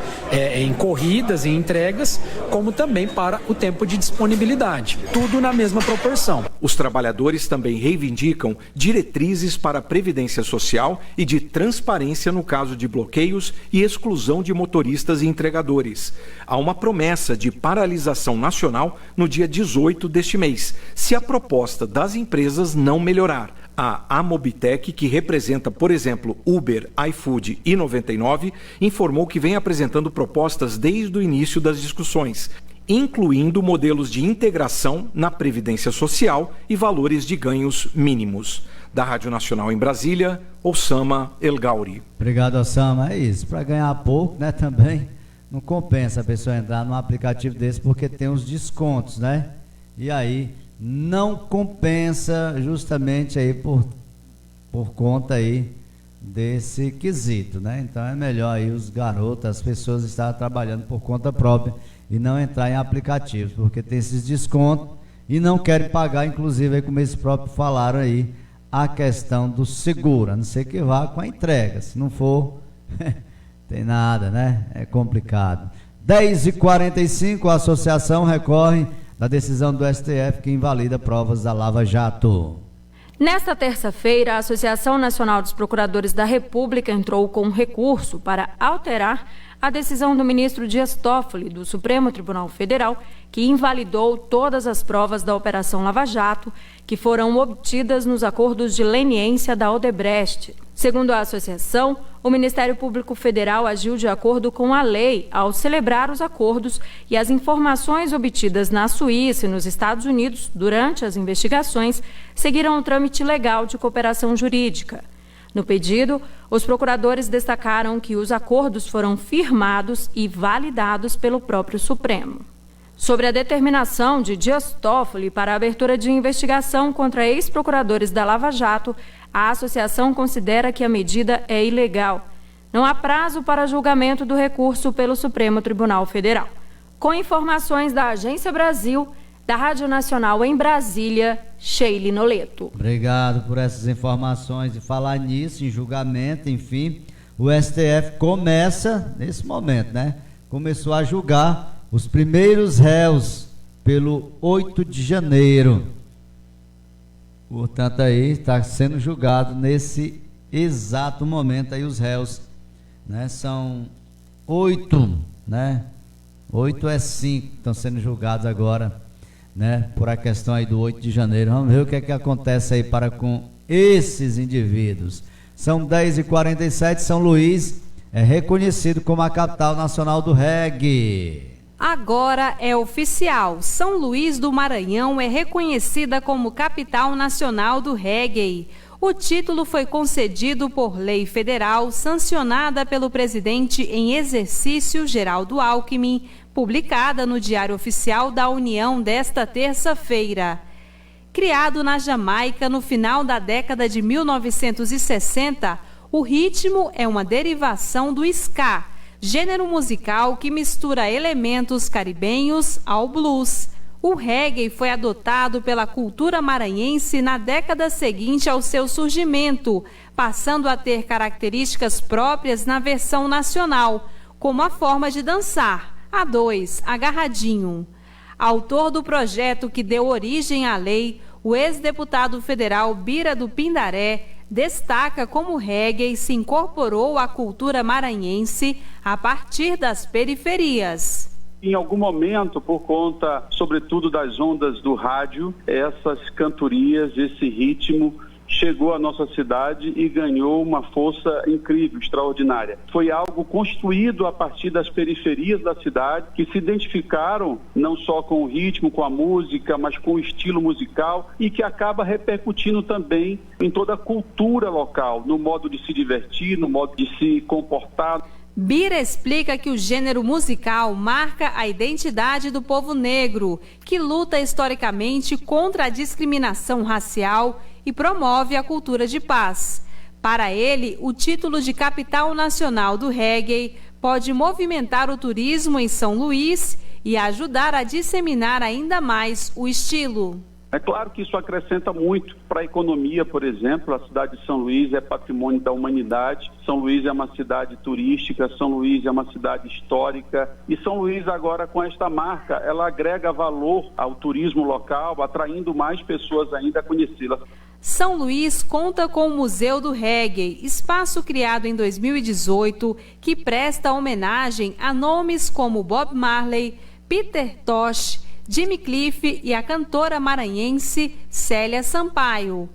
em corridas e entregas, como também para o tempo de disponibilidade. Tudo na mesma proporção. Os trabalhadores também reivindicam diretrizes para a previdência social e de transparência no caso de bloqueios e exclusão de motoristas e entregadores. Há uma promessa de paralisação nacional no dia 18 deste mês, se a proposta das empresas não melhorar. A Amobitec, que representa, por exemplo, Uber, iFood e 99, informou que vem apresentando propostas desde o início das discussões, incluindo modelos de integração na Previdência Social e valores de ganhos mínimos. Da Rádio Nacional em Brasília, Osama El Gauri. Obrigado, Osama. É isso, para ganhar pouco, né, também não compensa a pessoa entrar num aplicativo desse porque tem os descontos, né? E aí não compensa justamente aí por conta aí desse quesito, né? Então é melhor aí os garotos, as pessoas estarem trabalhando por conta própria e não entrar em aplicativos, porque tem esses descontos e não querem pagar, inclusive aí, como eles próprios falaram aí, a questão do seguro, a não ser que vá com a entrega. Se não for, tem nada, né? É complicado. 10h45, a associação recorre da decisão do STF que invalida provas da Lava Jato. Nesta terça-feira, a Associação Nacional dos Procuradores da República entrou com um recurso para alterar a decisão do ministro Dias Toffoli, do Supremo Tribunal Federal, que invalidou todas as provas da Operação Lava Jato que foram obtidas nos acordos de leniência da Odebrecht. Segundo a associação, o Ministério Público Federal agiu de acordo com a lei ao celebrar os acordos e as informações obtidas na Suíça e nos Estados Unidos durante as investigações seguiram o trâmite legal de cooperação jurídica. No pedido, os procuradores destacaram que os acordos foram firmados e validados pelo próprio Supremo. Sobre a determinação de Dias Toffoli para a abertura de investigação contra ex-procuradores da Lava Jato, a associação considera que a medida é ilegal. Não há prazo para julgamento do recurso pelo Supremo Tribunal Federal. Com informações da Agência Brasil, da Rádio Nacional em Brasília, Sheila Noleto. Obrigado por essas informações. E falar nisso, em julgamento, enfim, o STF começa, nesse momento, né? Começou a julgar os primeiros réus pelo 8 de janeiro. Portanto, aí está sendo julgado nesse exato momento aí os réus, né? São 8, né? 8 é 5, estão sendo julgados agora, né? Por a questão aí do 8 de janeiro. Vamos ver o que é que acontece aí para com esses indivíduos. São 10h47, São Luís é reconhecido como a capital nacional do reggae. Agora é oficial, São Luís do Maranhão é reconhecida como capital nacional do reggae. O título foi concedido por lei federal sancionada pelo presidente em exercício Geraldo Alckmin, publicada no Diário Oficial da União desta terça-feira. Criado na Jamaica no final da década de 1960, o ritmo é uma derivação do ska, gênero musical que mistura elementos caribenhos ao blues. O reggae foi adotado pela cultura maranhense na década seguinte ao seu surgimento, passando a ter características próprias na versão nacional, como a forma de dançar. A 2, agarradinho. Autor do projeto que deu origem à lei, o ex-deputado federal Bira do Pindaré destaca como o reggae se incorporou à cultura maranhense a partir das periferias. Em algum momento, por conta, sobretudo, das ondas do rádio, essas cantorias, esse ritmo chegou à nossa cidade e ganhou uma força incrível, extraordinária. Foi algo construído a partir das periferias da cidade, que se identificaram não só com o ritmo, com a música, mas com o estilo musical e que acaba repercutindo também em toda a cultura local, no modo de se divertir, no modo de se comportar. Bira explica que o gênero musical marca a identidade do povo negro, que luta historicamente contra a discriminação racial e promove a cultura de paz. Para ele, o título de capital nacional do reggae pode movimentar o turismo em São Luís e ajudar a disseminar ainda mais o estilo. É claro que isso acrescenta muito para a economia, por exemplo. A cidade de São Luís é patrimônio da humanidade, São Luís é uma cidade turística, São Luís é uma cidade histórica e São Luís agora com esta marca, ela agrega valor ao turismo local, atraindo mais pessoas ainda a conhecê-la. São Luís conta com o Museu do Reggae, espaço criado em 2018 que presta homenagem a nomes como Bob Marley, Peter Tosh, Jimmy Cliff e a cantora maranhense Célia Sampaio.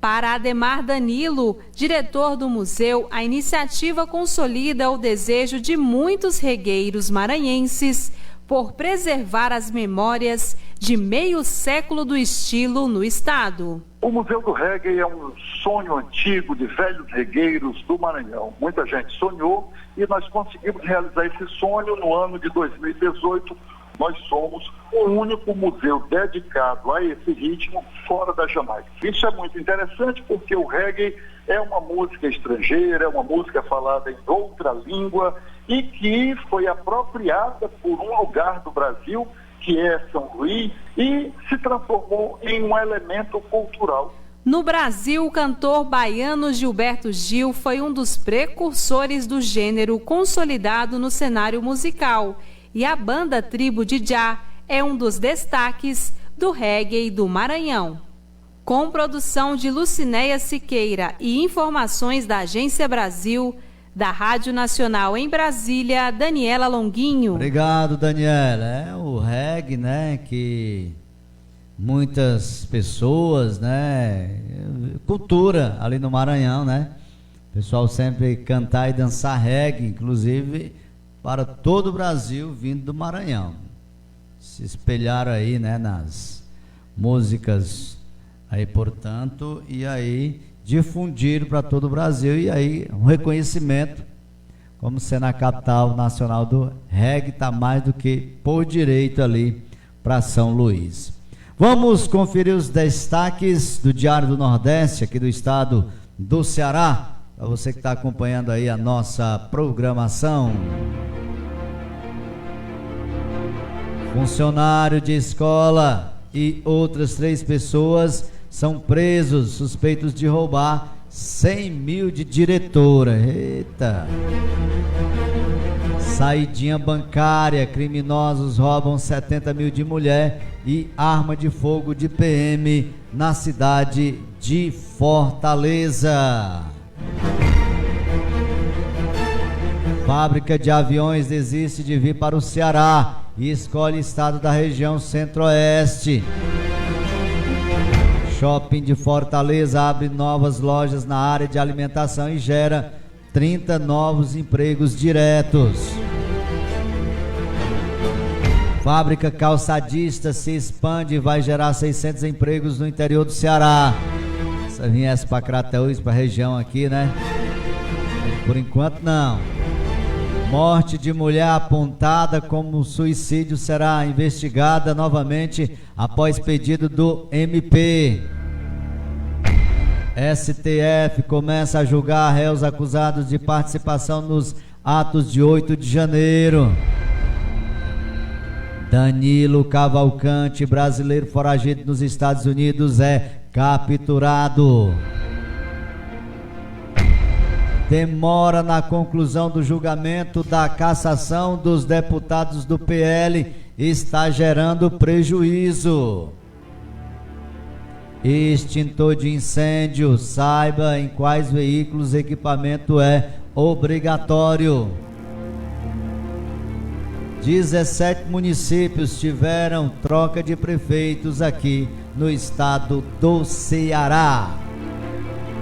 Para Ademar Danilo, diretor do museu, a iniciativa consolida o desejo de muitos regueiros maranhenses por preservar as memórias de meio século do estilo no estado. O Museu do Reggae é um sonho antigo de velhos regueiros do Maranhão. Muita gente sonhou e nós conseguimos realizar esse sonho no ano de 2018. Nós somos o único museu dedicado a esse ritmo fora da Jamaica. Isso é muito interessante porque o reggae é uma música estrangeira, é uma música falada em outra língua e que foi apropriada por um lugar do Brasil, que é São Luís, e se transformou em um elemento cultural. No Brasil, o cantor baiano Gilberto Gil foi um dos precursores do gênero consolidado no cenário musical. E a banda Tribo de Já é um dos destaques do reggae do Maranhão. Com produção de Lucinéia Siqueira e informações da Agência Brasil, da Rádio Nacional em Brasília, Daniela Longuinho. Obrigado, Daniela. É o reggae, né, que muitas pessoas, né, cultura ali no Maranhão, né, o pessoal sempre cantar e dançar reggae, inclusive para todo o Brasil, vindo do Maranhão. Se espelharam aí, né, nas músicas aí, portanto, e aí difundiram para todo o Brasil, e aí um reconhecimento como sendo a capital nacional do reggae, está mais do que por direito ali para São Luís. Vamos conferir os destaques do Diário do Nordeste, aqui do estado do Ceará, para você que está acompanhando aí a nossa programação. Funcionário de escola e outras 3 pessoas são presos, suspeitos de roubar 100 mil de diretora. Eita! Saidinha bancária, criminosos roubam 70 mil de mulher e arma de fogo de PM na cidade de Fortaleza. Fábrica de aviões desiste de vir para o Ceará e escolhe estado da região Centro-Oeste. Shopping de Fortaleza abre novas lojas na área de alimentação e gera 30 novos empregos diretos. Fábrica calçadista se expande e vai gerar 600 empregos no interior do Ceará. Se viesse para Crateús, para a região aqui, né? Por enquanto não. Morte de mulher apontada como suicídio será investigada novamente após pedido do MP. STF começa a julgar réus acusados de participação nos atos de 8 de janeiro. Danilo Cavalcante, brasileiro foragido nos Estados Unidos, é capturado. Demora na conclusão do julgamento da cassação dos deputados do PL está gerando prejuízo. Extintor de incêndio, saiba em quais veículos equipamento é obrigatório. 17 municípios tiveram troca de prefeitos aqui no estado do Ceará.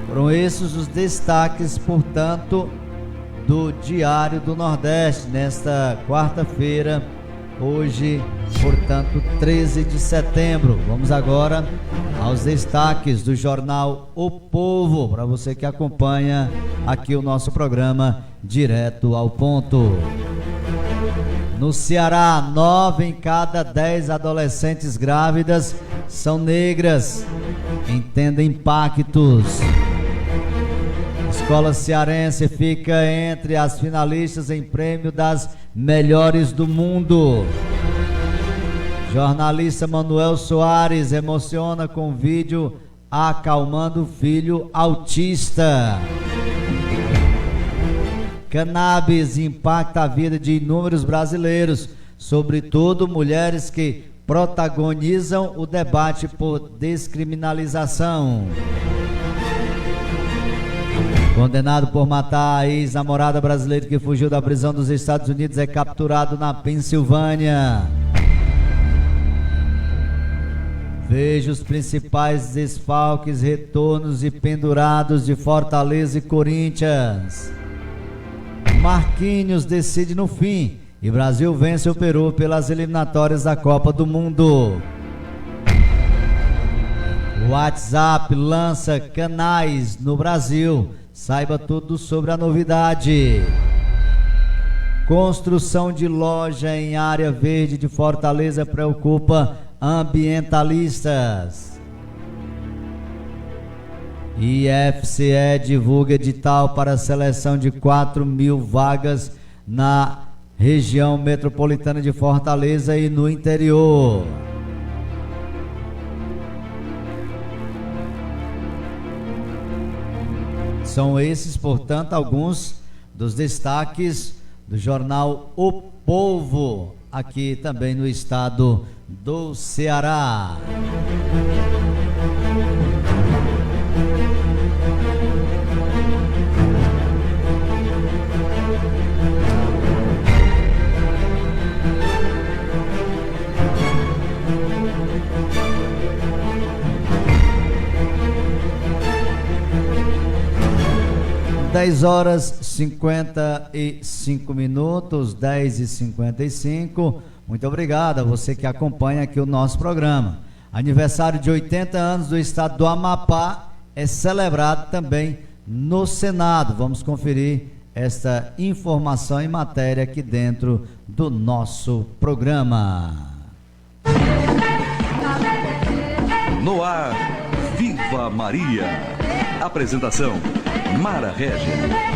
Foram esses os destaques, portanto, do Diário do Nordeste, nesta quarta-feira, hoje, portanto, 13 de setembro. Vamos agora aos destaques do jornal O Povo, para você que acompanha aqui o nosso programa Direto ao Ponto. No Ceará, 9 em cada 10 adolescentes grávidas são negras. Entenda impactos. Escola cearense fica entre as finalistas em prêmio das melhores do mundo. Jornalista Manuel Soares emociona com vídeo acalmando filho autista. Cannabis impacta a vida de inúmeros brasileiros, sobretudo mulheres que protagonizam o debate por descriminalização. Condenado por matar a ex-namorada brasileira que fugiu da prisão dos Estados Unidos é capturado na Pensilvânia. Veja os principais desfalques, retornos e pendurados de Fortaleza e Corinthians. Marquinhos decide no fim e Brasil vence o Peru pelas eliminatórias da Copa do Mundo. O WhatsApp lança canais no Brasil. Saiba tudo sobre a novidade. Construção de loja em área verde de Fortaleza preocupa ambientalistas. IFCE divulga edital para a seleção de 4.000 vagas na região metropolitana de Fortaleza e no interior. São esses, portanto, alguns dos destaques do jornal O Povo, aqui também no estado do Ceará. Dez horas 55 minutos, 10h55. Muito obrigado a você que acompanha aqui o nosso programa. Aniversário de 80 anos do estado do Amapá é celebrado também no Senado. Vamos conferir esta informação e matéria aqui dentro do nosso programa. No ar, Viva Maria. Apresentação, Mara Regia.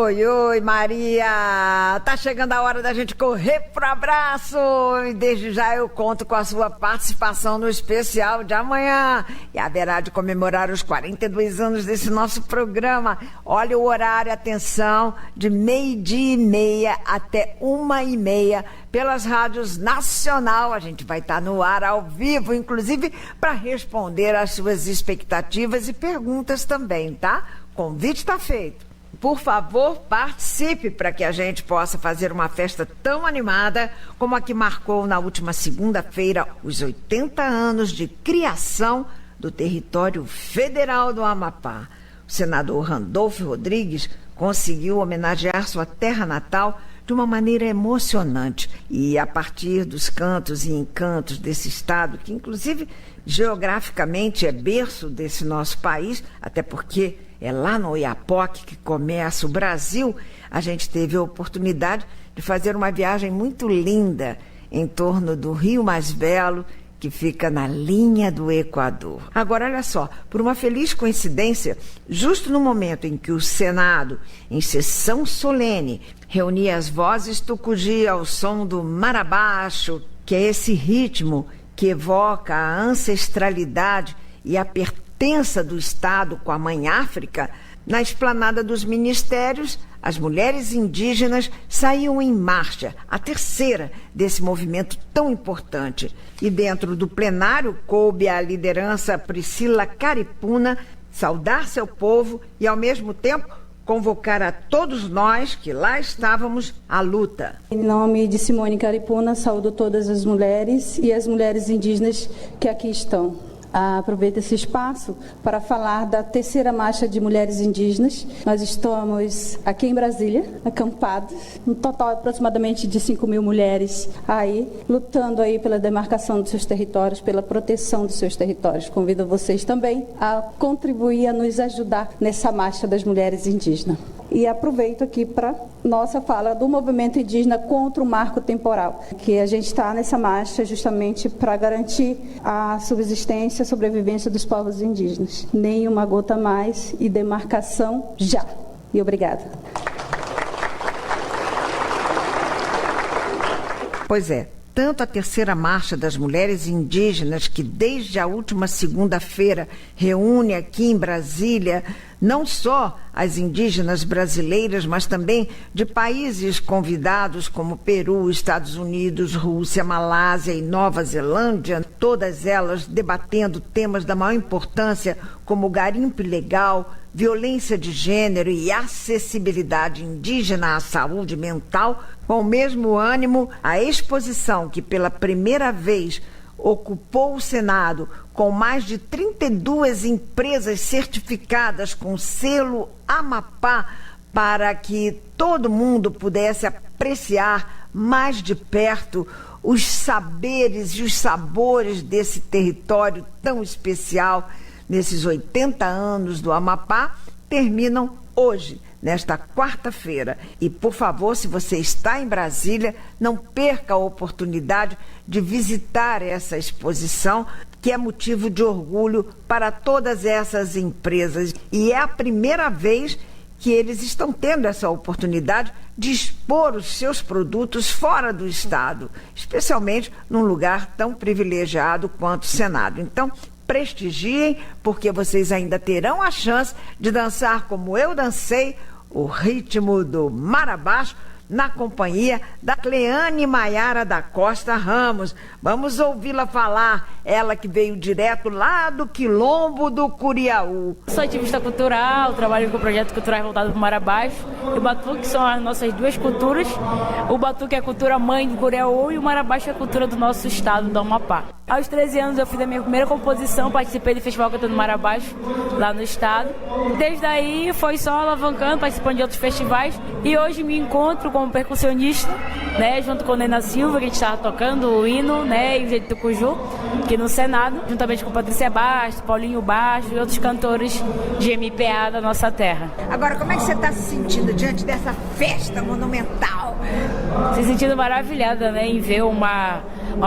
Oi, oi, Maria! Tá chegando a hora da gente correr pro abraço! E desde já eu conto com a sua participação no especial de amanhã. E haverá de comemorar os 42 anos desse nosso programa. Olha o horário, atenção, de 12h30 até 1h30 pelas rádios Nacional. A gente vai estar no ar ao vivo, inclusive para responder às suas expectativas e perguntas também, tá? O convite está feito. Por favor, participe para que a gente possa fazer uma festa tão animada como a que marcou na última segunda-feira os 80 anos de criação do território federal do Amapá. O senador Randolfo Rodrigues conseguiu homenagear sua terra natal de uma maneira emocionante e a partir dos cantos e encantos desse estado, que inclusive geograficamente é berço desse nosso país, até porque é lá no Oiapoque que começa o Brasil, a gente teve a oportunidade de fazer uma viagem muito linda em torno do Rio Mais Belo, que fica na linha do Equador. Agora, olha só, por uma feliz coincidência, justo no momento em que o Senado, em sessão solene, reunia as vozes tucuji ao som do marabaixo, que é esse ritmo que evoca a ancestralidade e a pertença extensa do Estado com a Mãe África, na esplanada dos ministérios, as mulheres indígenas saíam em marcha, a terceira desse movimento tão importante. E dentro do plenário coube à liderança Priscila Caripuna saudar seu povo e, ao mesmo tempo, convocar a todos nós que lá estávamos à luta. Em nome de Simone Caripuna, saúdo todas as mulheres e as mulheres indígenas que aqui estão. Aproveito esse espaço para falar da terceira marcha de mulheres indígenas. Nós estamos aqui em Brasília, acampados, um total aproximadamente de 5.000 mulheres aí, lutando aí pela demarcação dos seus territórios, pela proteção dos seus territórios. Convido vocês também a contribuir, a nos ajudar nessa marcha das mulheres indígenas. E aproveito aqui para nossa fala do movimento indígena contra o marco temporal, que a gente está nessa marcha justamente para garantir a subsistência, a sobrevivência dos povos indígenas. Nem uma gota mais e demarcação já. E obrigada. Pois é. Tanto a terceira marcha das mulheres indígenas, que desde a última segunda-feira reúne aqui em Brasília não só as indígenas brasileiras, mas também de países convidados como Peru, Estados Unidos, Rússia, Malásia e Nova Zelândia, todas elas debatendo temas da maior importância como garimpo ilegal, violência de gênero e acessibilidade indígena à saúde mental. Com o mesmo ânimo, a exposição que pela primeira vez ocupou o Senado com mais de 32 empresas certificadas com selo Amapá para que todo mundo pudesse apreciar mais de perto os saberes e os sabores desse território tão especial. Nesses 80 anos do Amapá, terminam hoje, nesta quarta-feira. E, por favor, se você está em Brasília, não perca a oportunidade de visitar essa exposição, que é motivo de orgulho para todas essas empresas. E é a primeira vez que eles estão tendo essa oportunidade de expor os seus produtos fora do Estado, especialmente num lugar tão privilegiado quanto o Senado. Então, prestigiem, porque vocês ainda terão a chance de dançar como eu dancei, o ritmo do Marabaixo, na companhia da Cleane Maiara da Costa Ramos. Vamos ouvi-la falar, ela que veio direto lá do Quilombo do Curiaú. Sou ativista cultural, trabalho com projetos culturais voltados para o Marabaixo e o Batuque, que são as nossas duas culturas. O Batuque é a cultura mãe do Curiaú e o Marabaixo é a cultura do nosso estado, do Amapá. Aos 13 anos eu fiz a minha primeira composição, participei do Festival Cantando Marabaixo, lá no estado. Desde aí foi só alavancando, participando de outros festivais e hoje me encontro como percussionista, né, junto com Nena Silva, que a gente estava tocando o hino, né, e o jeito do Cuju, aqui no Senado, juntamente com Patrícia Bastos, Paulinho Baixo e outros cantores de MPA da nossa terra. Agora, como é que você está se sentindo diante dessa festa monumental? Se sentindo maravilhada, né, em ver uma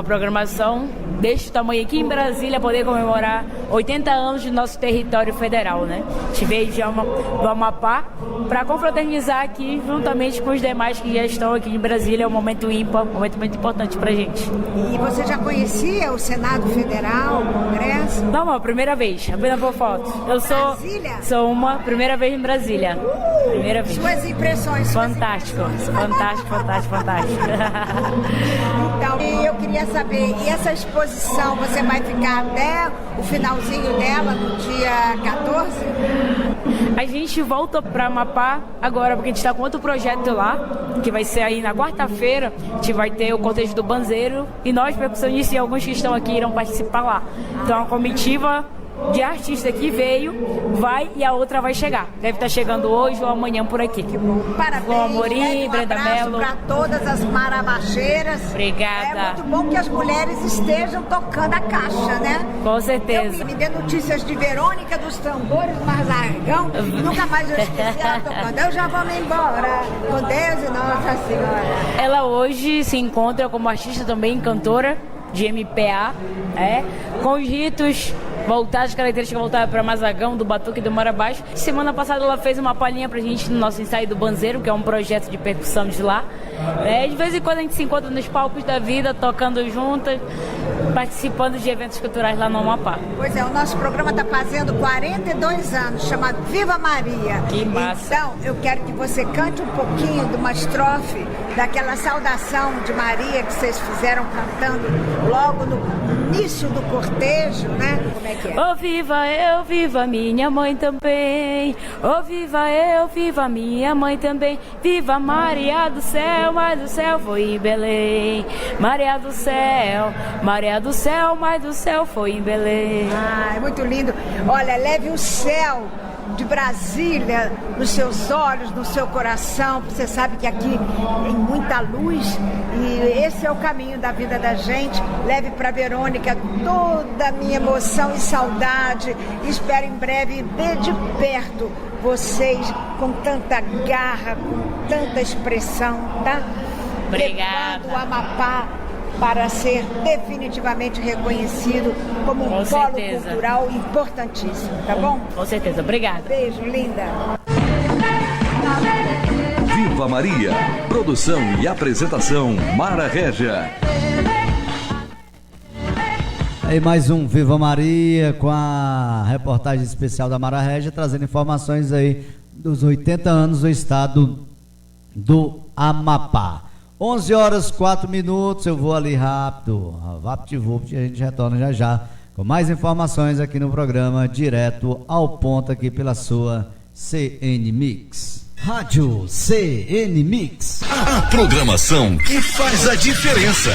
programação deste tamanho aqui em Brasília, poder comemorar 80 anos do nosso território federal, né? A gente veio do Amapá para confraternizar aqui juntamente com os demais que já estão aqui em Brasília. É um momento ímpar, um momento muito importante pra gente. E você já conhecia o Senado Federal, o Congresso? Não, a primeira vez, apenas por foto. Eu sou uma primeira vez em Brasília. Primeira vez. Suas impressões? Fantástico, fantástico, fantástico, fantástico. Então, eu queria saber, e essa exposição, você vai ficar até o finalzinho dela, no dia 14? A gente volta para Amapá agora, porque a gente está com outro projeto lá, que vai ser aí na quarta-feira. A gente vai ter o cortejo do Banzeiro e nós, percussionistas e alguns que estão aqui, irão participar lá. Então, a comitiva de artista que veio, vai e a outra vai chegar. Deve estar chegando hoje ou amanhã por aqui. Que bom. Parabéns, Flor Amorim, Brenda Mello. para todas as marabaixeiras. Obrigada. É muito bom que as mulheres estejam tocando a caixa, né? Com certeza. Me dê notícias de Verônica dos Tambores Marzagão. Nunca mais eu esqueci ela tocando. Eu já vou me embora, com Deus e Nossa Senhora. Ela hoje se encontra como artista também, cantora de MPA, com os ritos voltados, características voltadas para Mazagão, do Batuque e do Marabaixo. Semana passada ela fez uma palhinha pra gente no nosso ensaio do Banzeiro, que é um projeto de percussão de lá. De vez em quando a gente se encontra nos palcos da vida, tocando juntas. participando de eventos culturais lá no Amapá. Pois é, o nosso programa está fazendo 42 anos, chamado Viva Maria. Que massa. Então, eu quero que você cante um pouquinho de uma estrofe daquela saudação de Maria que vocês fizeram cantando logo no início do cortejo, né? Como é que é? Oh, viva eu, viva minha mãe também. Oh, viva eu, viva minha mãe também. Viva Maria do céu, mas do céu foi em Belém. Maria do céu, mas do céu foi em Belém. Ah, é muito lindo. Olha, leve o céu de Brasília nos seus olhos, no seu coração. Você sabe que aqui tem muita luz e esse é o caminho da vida da gente. Leve para Verônica toda a minha emoção e saudade. Espero em breve ver de perto vocês com tanta garra, com tanta expressão, tá? Obrigada. Levando o Amapá para ser definitivamente reconhecido como um polo cultural importantíssimo, tá bom? Com certeza, obrigada. Beijo, linda. Viva Maria. Produção e apresentação Mara Régia. Aí mais um Viva Maria com a reportagem especial da Mara Régia, trazendo informações aí dos 80 anos do estado do Amapá. 11h04, eu vou ali rápido, vapt-vupt, e a gente retorna já já com mais informações aqui no programa, direto ao ponto aqui pela sua CN Mix. Rádio CN Mix. A programação que faz a diferença.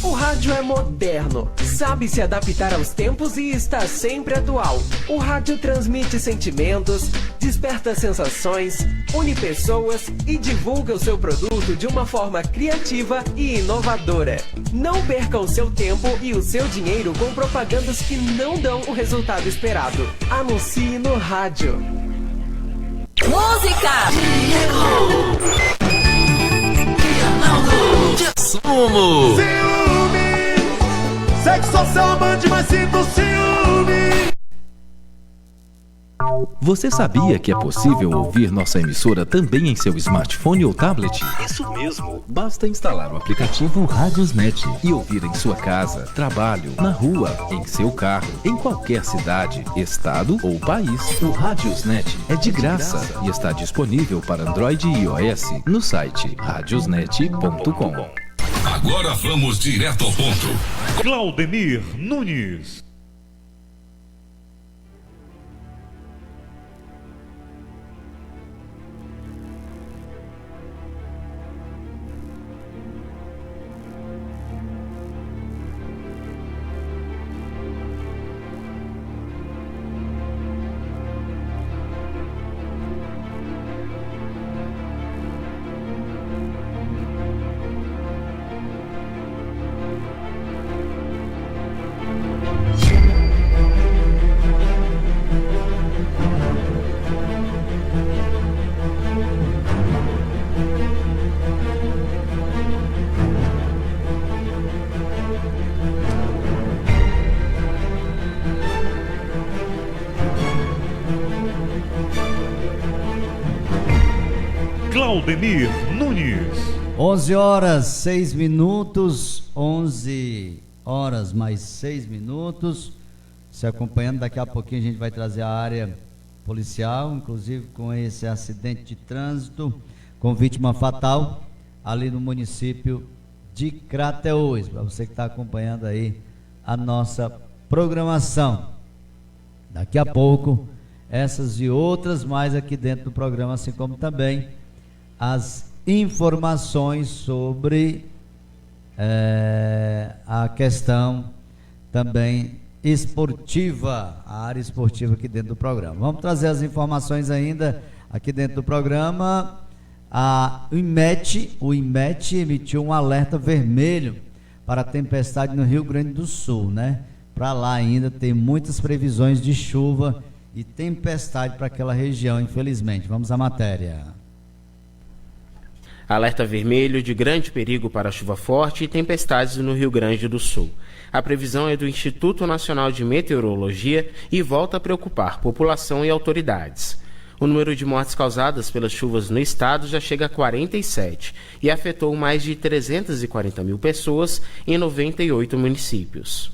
O rádio é moderno, sabe se adaptar aos tempos e está sempre atual. O rádio transmite sentimentos, desperta sensações, une pessoas e divulga o seu produto de uma forma criativa e inovadora. Não perca o seu tempo e o seu dinheiro com propagandas que não dão o resultado esperado. Anuncie no rádio. Música! Sumo! Sexo social amante, mas sinto ciúme. Você sabia que é possível ouvir nossa emissora também em seu smartphone ou tablet? Isso mesmo! Basta instalar o aplicativo Radiosnet e ouvir em sua casa, trabalho, na rua, em seu carro, em qualquer cidade, estado ou país. O Radiosnet é de graça e está disponível para Android e iOS no site radiosnet.com. Agora vamos direto ao ponto. Claudemir Nunes. Claudemir Nunes. 11h06, 11h mais 6 minutos. Se acompanhando, daqui a pouquinho a gente vai trazer a área policial, inclusive com esse acidente de trânsito com vítima fatal ali no município de Crateús, para você que está acompanhando aí a nossa programação. Daqui a pouco, essas e outras mais aqui dentro do programa, assim como também as informações sobre a questão também esportiva, a área esportiva aqui dentro do programa. Vamos trazer as informações ainda aqui dentro do programa. O IMET emitiu um alerta vermelho para a tempestade no Rio Grande do Sul, né? Para lá ainda tem muitas previsões de chuva e tempestade para aquela região, infelizmente. Vamos à matéria. Alerta vermelho de grande perigo para chuva forte e tempestades no Rio Grande do Sul. A previsão é do Instituto Nacional de Meteorologia e volta a preocupar população e autoridades. O número de mortes causadas pelas chuvas no estado já chega a 47 e afetou mais de 340 mil pessoas em 98 municípios.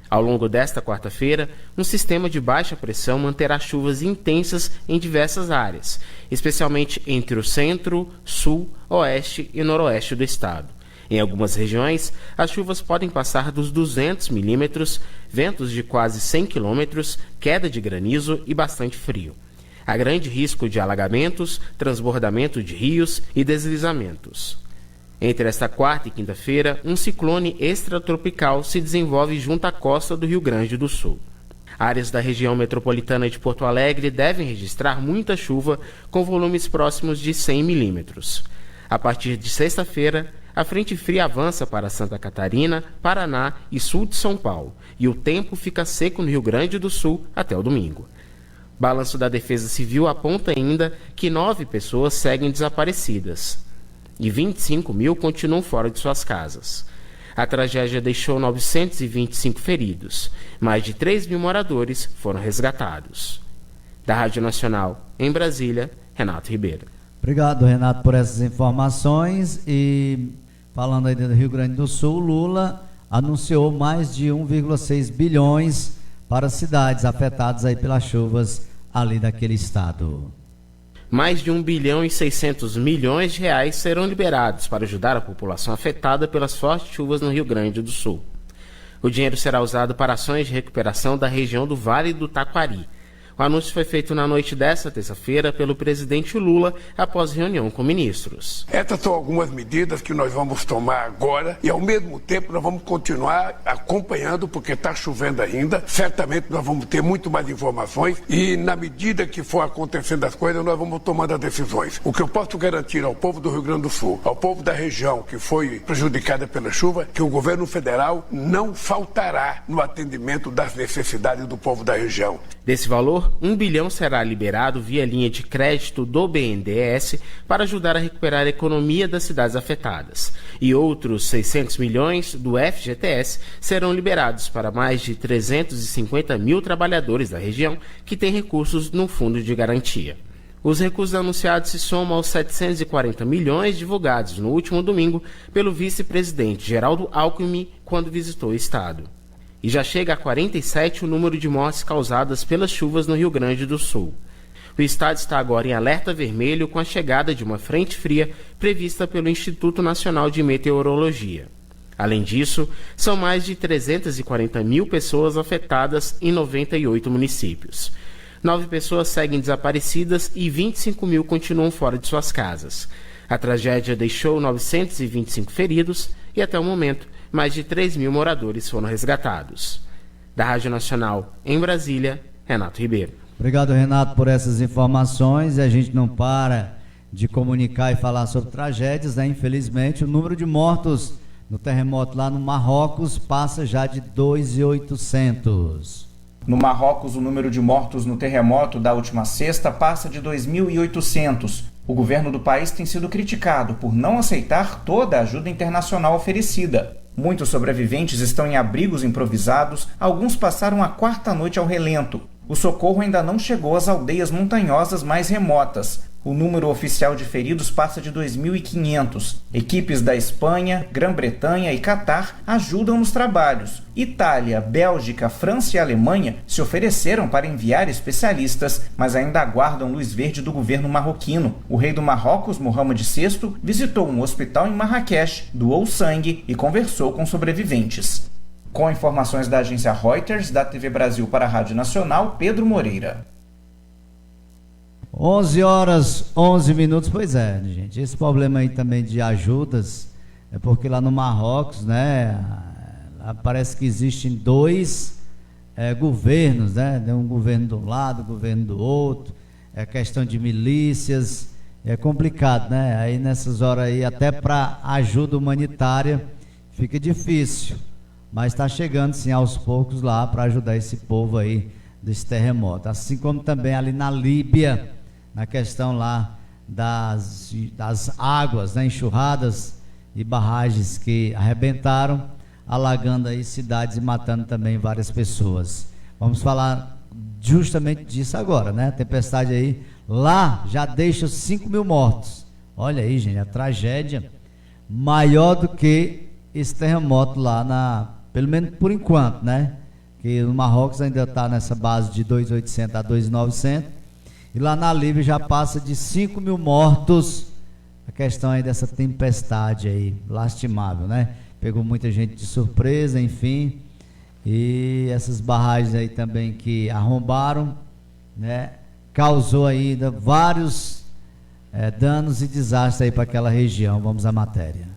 Ao longo desta quarta-feira, um sistema de baixa pressão manterá chuvas intensas em diversas áreas, especialmente entre o centro, sul, oeste e noroeste do estado. Em algumas regiões, as chuvas podem passar dos 200 milímetros, ventos de quase 100 quilômetros, queda de granizo e bastante frio. Há grande risco de alagamentos, transbordamento de rios e deslizamentos. Entre esta quarta e quinta-feira, um ciclone extratropical se desenvolve junto à costa do Rio Grande do Sul. Áreas da região metropolitana de Porto Alegre devem registrar muita chuva, com volumes próximos de 100 milímetros. A partir de sexta-feira, a frente fria avança para Santa Catarina, Paraná e sul de São Paulo, e o tempo fica seco no Rio Grande do Sul até o domingo. Balanço da Defesa Civil aponta ainda que 9 pessoas seguem desaparecidas e 25 mil continuam fora de suas casas. A tragédia deixou 925 feridos. Mais de 3 mil moradores foram resgatados. Da Rádio Nacional, em Brasília, Renato Ribeiro. Obrigado, Renato, por essas informações. E falando aí do Rio Grande do Sul, Lula anunciou mais de 1,6 bilhões para cidades afetadas aí pelas chuvas ali daquele estado. Mais de 1 bilhão e 600 milhões de reais serão liberados para ajudar a população afetada pelas fortes chuvas no Rio Grande do Sul. O dinheiro será usado para ações de recuperação da região do Vale do Taquari. O anúncio foi feito na noite desta terça-feira pelo presidente Lula após reunião com ministros. Essas são algumas medidas que nós vamos tomar agora e, ao mesmo tempo, nós vamos continuar acompanhando, porque está chovendo ainda. Certamente nós vamos ter muito mais informações e, na medida que for acontecendo as coisas, nós vamos tomando as decisões. O que eu posso garantir ao povo do Rio Grande do Sul, ao povo da região que foi prejudicada pela chuva, que o governo federal não faltará no atendimento das necessidades do povo da região. Desse valor, 1 bilhão será liberado via linha de crédito do BNDES para ajudar a recuperar a economia das cidades afetadas. E outros 600 milhões do FGTS serão liberados para mais de 350 mil trabalhadores da região que têm recursos no fundo de garantia. Os recursos anunciados se somam aos 740 milhões divulgados no último domingo pelo vice-presidente Geraldo Alckmin quando visitou o estado. E já chega a 47 o número de mortes causadas pelas chuvas no Rio Grande do Sul. O estado está agora em alerta vermelho com a chegada de uma frente fria prevista pelo Instituto Nacional de Meteorologia. Além disso, são mais de 340 mil pessoas afetadas em 98 municípios. 9 pessoas seguem desaparecidas e 25 mil continuam fora de suas casas. A tragédia deixou 925 feridos e, até o momento, mais de 3 mil moradores foram resgatados. Da Rádio Nacional, em Brasília, Renato Ribeiro. Obrigado, Renato, por essas informações. A gente não para de comunicar e falar sobre tragédias, né? Infelizmente, o número de mortos no terremoto lá no Marrocos passa já de 2.800. No Marrocos, o número de mortos no terremoto da última sexta passa de 2.800. O governo do país tem sido criticado por não aceitar toda a ajuda internacional oferecida. Muitos sobreviventes estão em abrigos improvisados, alguns passaram a quarta noite ao relento. O socorro ainda não chegou às aldeias montanhosas mais remotas. O número oficial de feridos passa de 2.500. Equipes da Espanha, Grã-Bretanha e Catar ajudam nos trabalhos. Itália, Bélgica, França e Alemanha se ofereceram para enviar especialistas, mas ainda aguardam luz verde do governo marroquino. O rei do Marrocos, Mohammed VI, visitou um hospital em Marrakech, doou sangue e conversou com sobreviventes. Com informações da agência Reuters, da TV Brasil para a Rádio Nacional, Pedro Moreira. 11h11. Pois é, gente, esse problema aí também de ajudas é porque lá no Marrocos, né, lá parece que existem dois governos, né, um governo de um lado, um governo do outro, é questão de milícias, é complicado, né, aí nessas horas aí até para ajuda humanitária fica difícil, mas está chegando sim aos poucos lá para ajudar esse povo aí desse terremoto, assim como também ali na Líbia, na questão lá das águas, né, enxurradas e barragens que arrebentaram, alagando aí cidades e matando também várias pessoas. Vamos falar justamente disso agora, né? Tempestade aí Lá já deixa 5 mil mortos. Olha aí, gente, a tragédia maior do que esse terremoto lá pelo menos por enquanto, né? Que no Marrocos ainda está nessa base de 2.800 a 2.900 e lá na Líbia já passa de 5 mil mortos. A questão aí dessa tempestade aí, lastimável, né? Pegou muita gente de surpresa, enfim, e essas barragens aí também que arrombaram, né? Causou ainda vários danos e desastres aí para aquela região. Vamos à matéria.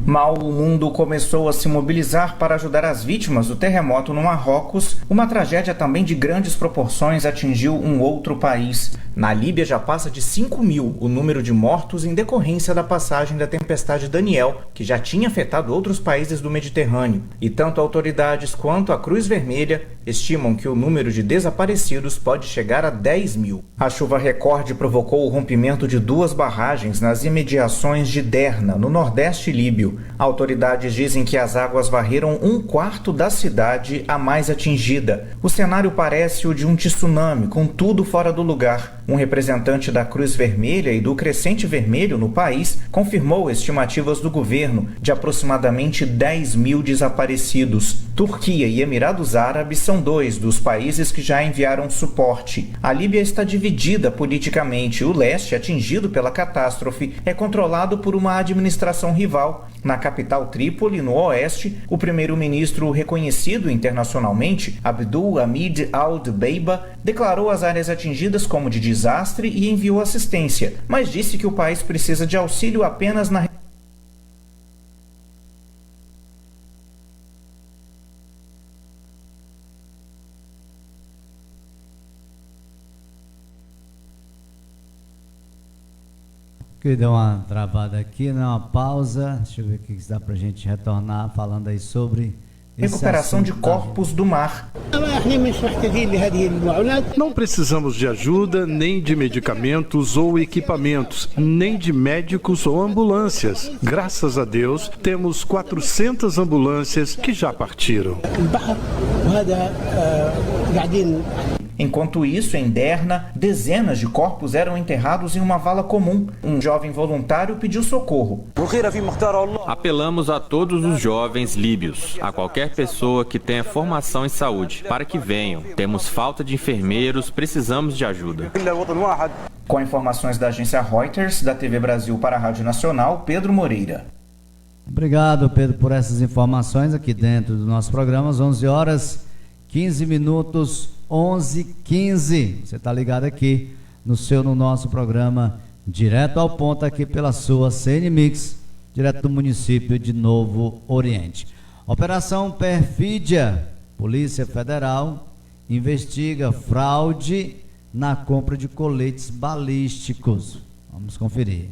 Mal o mundo começou a se mobilizar para ajudar as vítimas do terremoto no Marrocos, uma tragédia também de grandes proporções atingiu um outro país. Na Líbia já passa de 5 mil o número de mortos em decorrência da passagem da tempestade Daniel, que já tinha afetado outros países do Mediterrâneo. E tanto autoridades quanto a Cruz Vermelha estimam que o número de desaparecidos pode chegar a 10 mil. A chuva recorde provocou o rompimento de 2 barragens nas imediações de Derna, no nordeste líbio. Autoridades dizem que as águas varreram 1/4 da cidade a mais atingida. O cenário parece o de um tsunami, com tudo fora do lugar. Um representante da Cruz Vermelha e do Crescente Vermelho no país confirmou estimativas do governo de aproximadamente 10 mil desaparecidos. Turquia e Emirados Árabes são 2 dos países que já enviaram suporte. A Líbia está dividida politicamente. O leste, atingido pela catástrofe, é controlado por uma administração rival. Na capital Trípoli, no oeste, o primeiro-ministro reconhecido internacionalmente, Abdul Hamid al-Dbeiba, declarou as áreas atingidas como de desastre e enviou assistência, mas disse que o país precisa de auxílio apenas na que deu uma travada aqui, né? Uma pausa. Deixa eu ver o que dá pra gente retornar falando aí sobre recuperação de corpos do mar. Não precisamos de ajuda, nem de medicamentos ou equipamentos, nem de médicos ou ambulâncias. Graças a Deus, temos 400 ambulâncias que já partiram. Enquanto isso, em Derna, dezenas de corpos eram enterrados em uma vala comum. Um jovem voluntário pediu socorro. Apelamos a todos os jovens líbios, a qualquer pessoa que tenha formação em saúde, para que venham. Temos falta de enfermeiros, precisamos de ajuda. Com informações da agência Reuters, da TV Brasil para a Rádio Nacional, Pedro Moreira. Obrigado, Pedro, por essas informações aqui dentro do nosso programa. Às 11h15, 11h15. Você está ligado aqui no nosso programa Direto ao Ponto, aqui pela sua CN Mix, direto do município de Novo Oriente. Operação Perfídia. Polícia Federal investiga fraude na compra de coletes balísticos. Vamos conferir.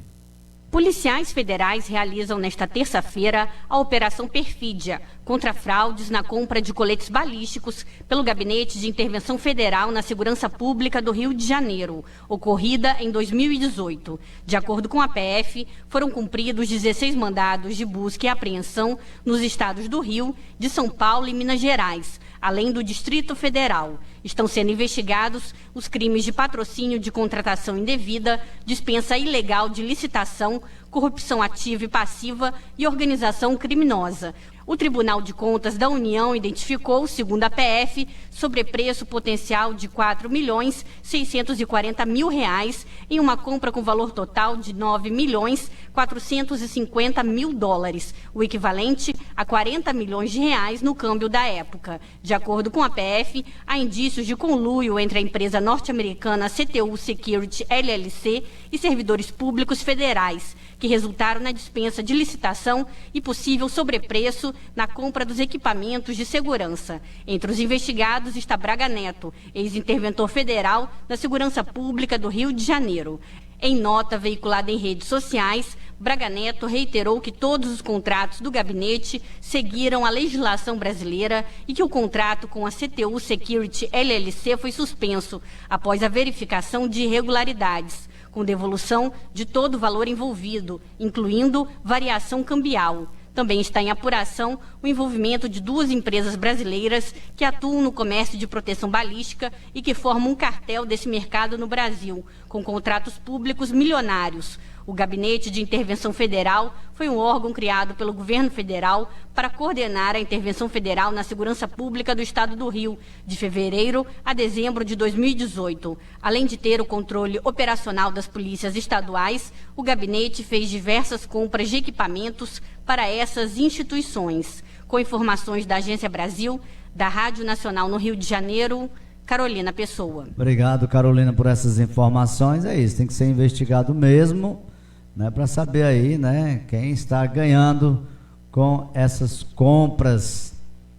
Policiais federais realizam nesta terça-feira a Operação Perfídia contra fraudes na compra de coletes balísticos pelo Gabinete de Intervenção Federal na Segurança Pública do Rio de Janeiro, ocorrida em 2018. De acordo com a PF, foram cumpridos 16 mandados de busca e apreensão nos estados do Rio, de São Paulo e Minas Gerais, além do Distrito Federal. Estão sendo investigados os crimes de patrocínio de contratação indevida, dispensa ilegal de licitação, corrupção ativa e passiva e organização criminosa. O Tribunal de Contas da União identificou, segundo a PF, sobrepreço potencial de R$ 4.640.000 em uma compra com valor total de R$ 9.450.000, o equivalente a R$ 40 milhões no câmbio da época. De acordo com a PF, há indícios de conluio entre a empresa norte-americana CTU Security LLC e servidores públicos federais, que resultaram na dispensa de licitação e possível sobrepreço na compra dos equipamentos de segurança. Entre os investigados está Braga Neto, ex-interventor federal da Segurança Pública do Rio de Janeiro. Em nota veiculada em redes sociais, Braga Neto reiterou que todos os contratos do gabinete seguiram a legislação brasileira e que o contrato com a CTU Security LLC foi suspenso após a verificação de irregularidades, com devolução de todo o valor envolvido, incluindo variação cambial. Também está em apuração o envolvimento de 2 empresas brasileiras que atuam no comércio de proteção balística e que formam um cartel desse mercado no Brasil, com contratos públicos milionários. O Gabinete de Intervenção Federal foi um órgão criado pelo governo federal para coordenar a intervenção federal na segurança pública do Estado do Rio, de fevereiro a dezembro de 2018. Além de ter o controle operacional das polícias estaduais, o gabinete fez diversas compras de equipamentos para essas instituições. Com informações da Agência Brasil, da Rádio Nacional no Rio de Janeiro, Carolina Pessoa. Obrigado, Carolina, por essas informações. É isso, tem que ser investigado mesmo, né, para saber aí, né, quem está ganhando com essas compras,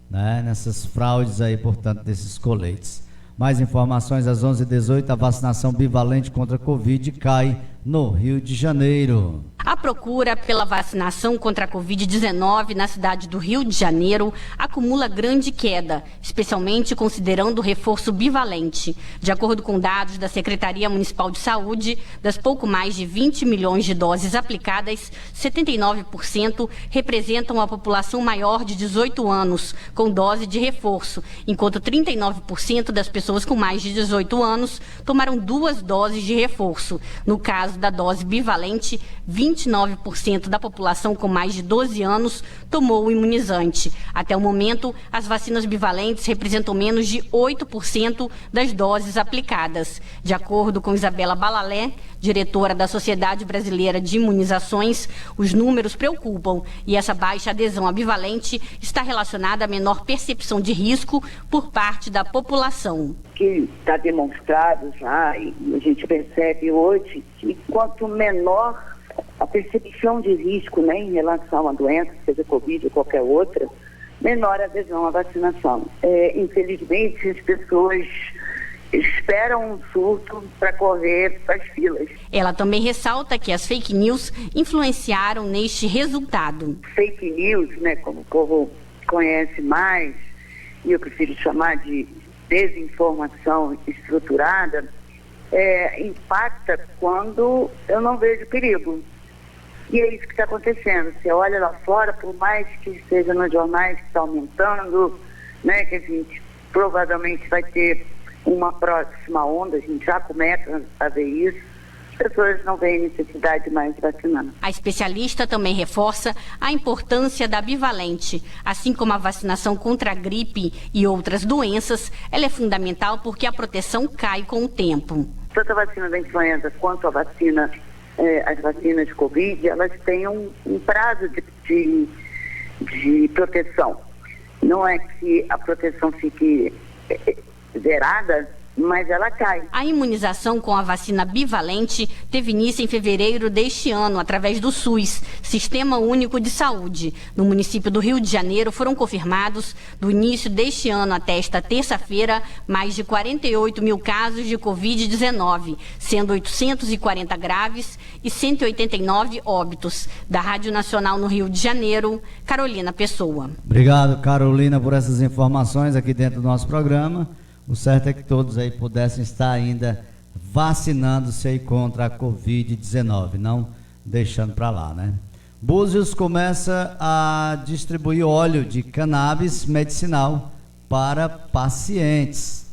né, nessas fraudes aí, portanto, desses coletes. Mais informações às 11h18, a vacinação bivalente contra a Covid cai no Rio de Janeiro. A procura pela vacinação contra a Covid-19 na cidade do Rio de Janeiro acumula grande queda, especialmente considerando o reforço bivalente. De acordo com dados da Secretaria Municipal de Saúde, das pouco mais de 20 milhões de doses aplicadas, 79% representam a população maior de 18 anos, com dose de reforço, enquanto 39% das pessoas com mais de 18 anos tomaram 2 doses de reforço. No caso da dose bivalente, 29% da população com mais de 12 anos tomou o imunizante. Até o momento, as vacinas bivalentes representam menos de 8% das doses aplicadas. De acordo com Isabela Balalé, diretora da Sociedade Brasileira de Imunizações, os números preocupam e essa baixa adesão à bivalente está relacionada à menor percepção de risco por parte da população. Que está demonstrado já, e a gente percebe hoje, que quanto menor a percepção de risco, né, em relação à doença, seja Covid ou qualquer outra, menor a adesão à vacinação. Infelizmente, as pessoas esperam um surto para correr para as filas. Ela também ressalta que as fake news influenciaram neste resultado. Fake news, né, como o povo conhece mais, e eu prefiro chamar de desinformação estruturada, impacta quando eu não vejo perigo. E é isso que está acontecendo. Você olha lá fora, por mais que esteja nos jornais que está aumentando, né, que a gente provavelmente vai ter uma próxima onda, a gente já começa a ver isso, as pessoas não veem necessidade mais de vacinar. A especialista também reforça a importância da bivalente. Assim como a vacinação contra a gripe e outras doenças, ela é fundamental porque a proteção cai com o tempo. Tanto a vacina da influenza quanto as vacinas de Covid, elas têm um prazo de proteção. Não é que a proteção fique zerada, mas ela cai. A imunização com a vacina bivalente teve início em fevereiro deste ano, através do SUS, Sistema Único de Saúde. No município do Rio de Janeiro foram confirmados, do início deste ano até esta terça-feira, mais de 48 mil casos de Covid-19, sendo 840 graves e 189 óbitos. Da Rádio Nacional no Rio de Janeiro, Carolina Pessoa. Obrigado, Carolina, por essas informações aqui dentro do nosso programa. O certo é que todos aí pudessem estar ainda vacinando-se aí contra a Covid-19, não deixando para lá, né? Búzios começa a distribuir óleo de cannabis medicinal para pacientes.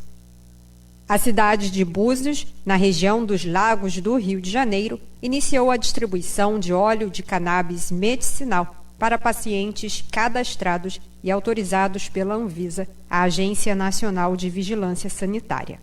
A cidade de Búzios, na região dos Lagos do Rio de Janeiro, iniciou a distribuição de óleo de cannabis medicinal para pacientes cadastrados e autorizados pela Anvisa, a Agência Nacional de Vigilância Sanitária.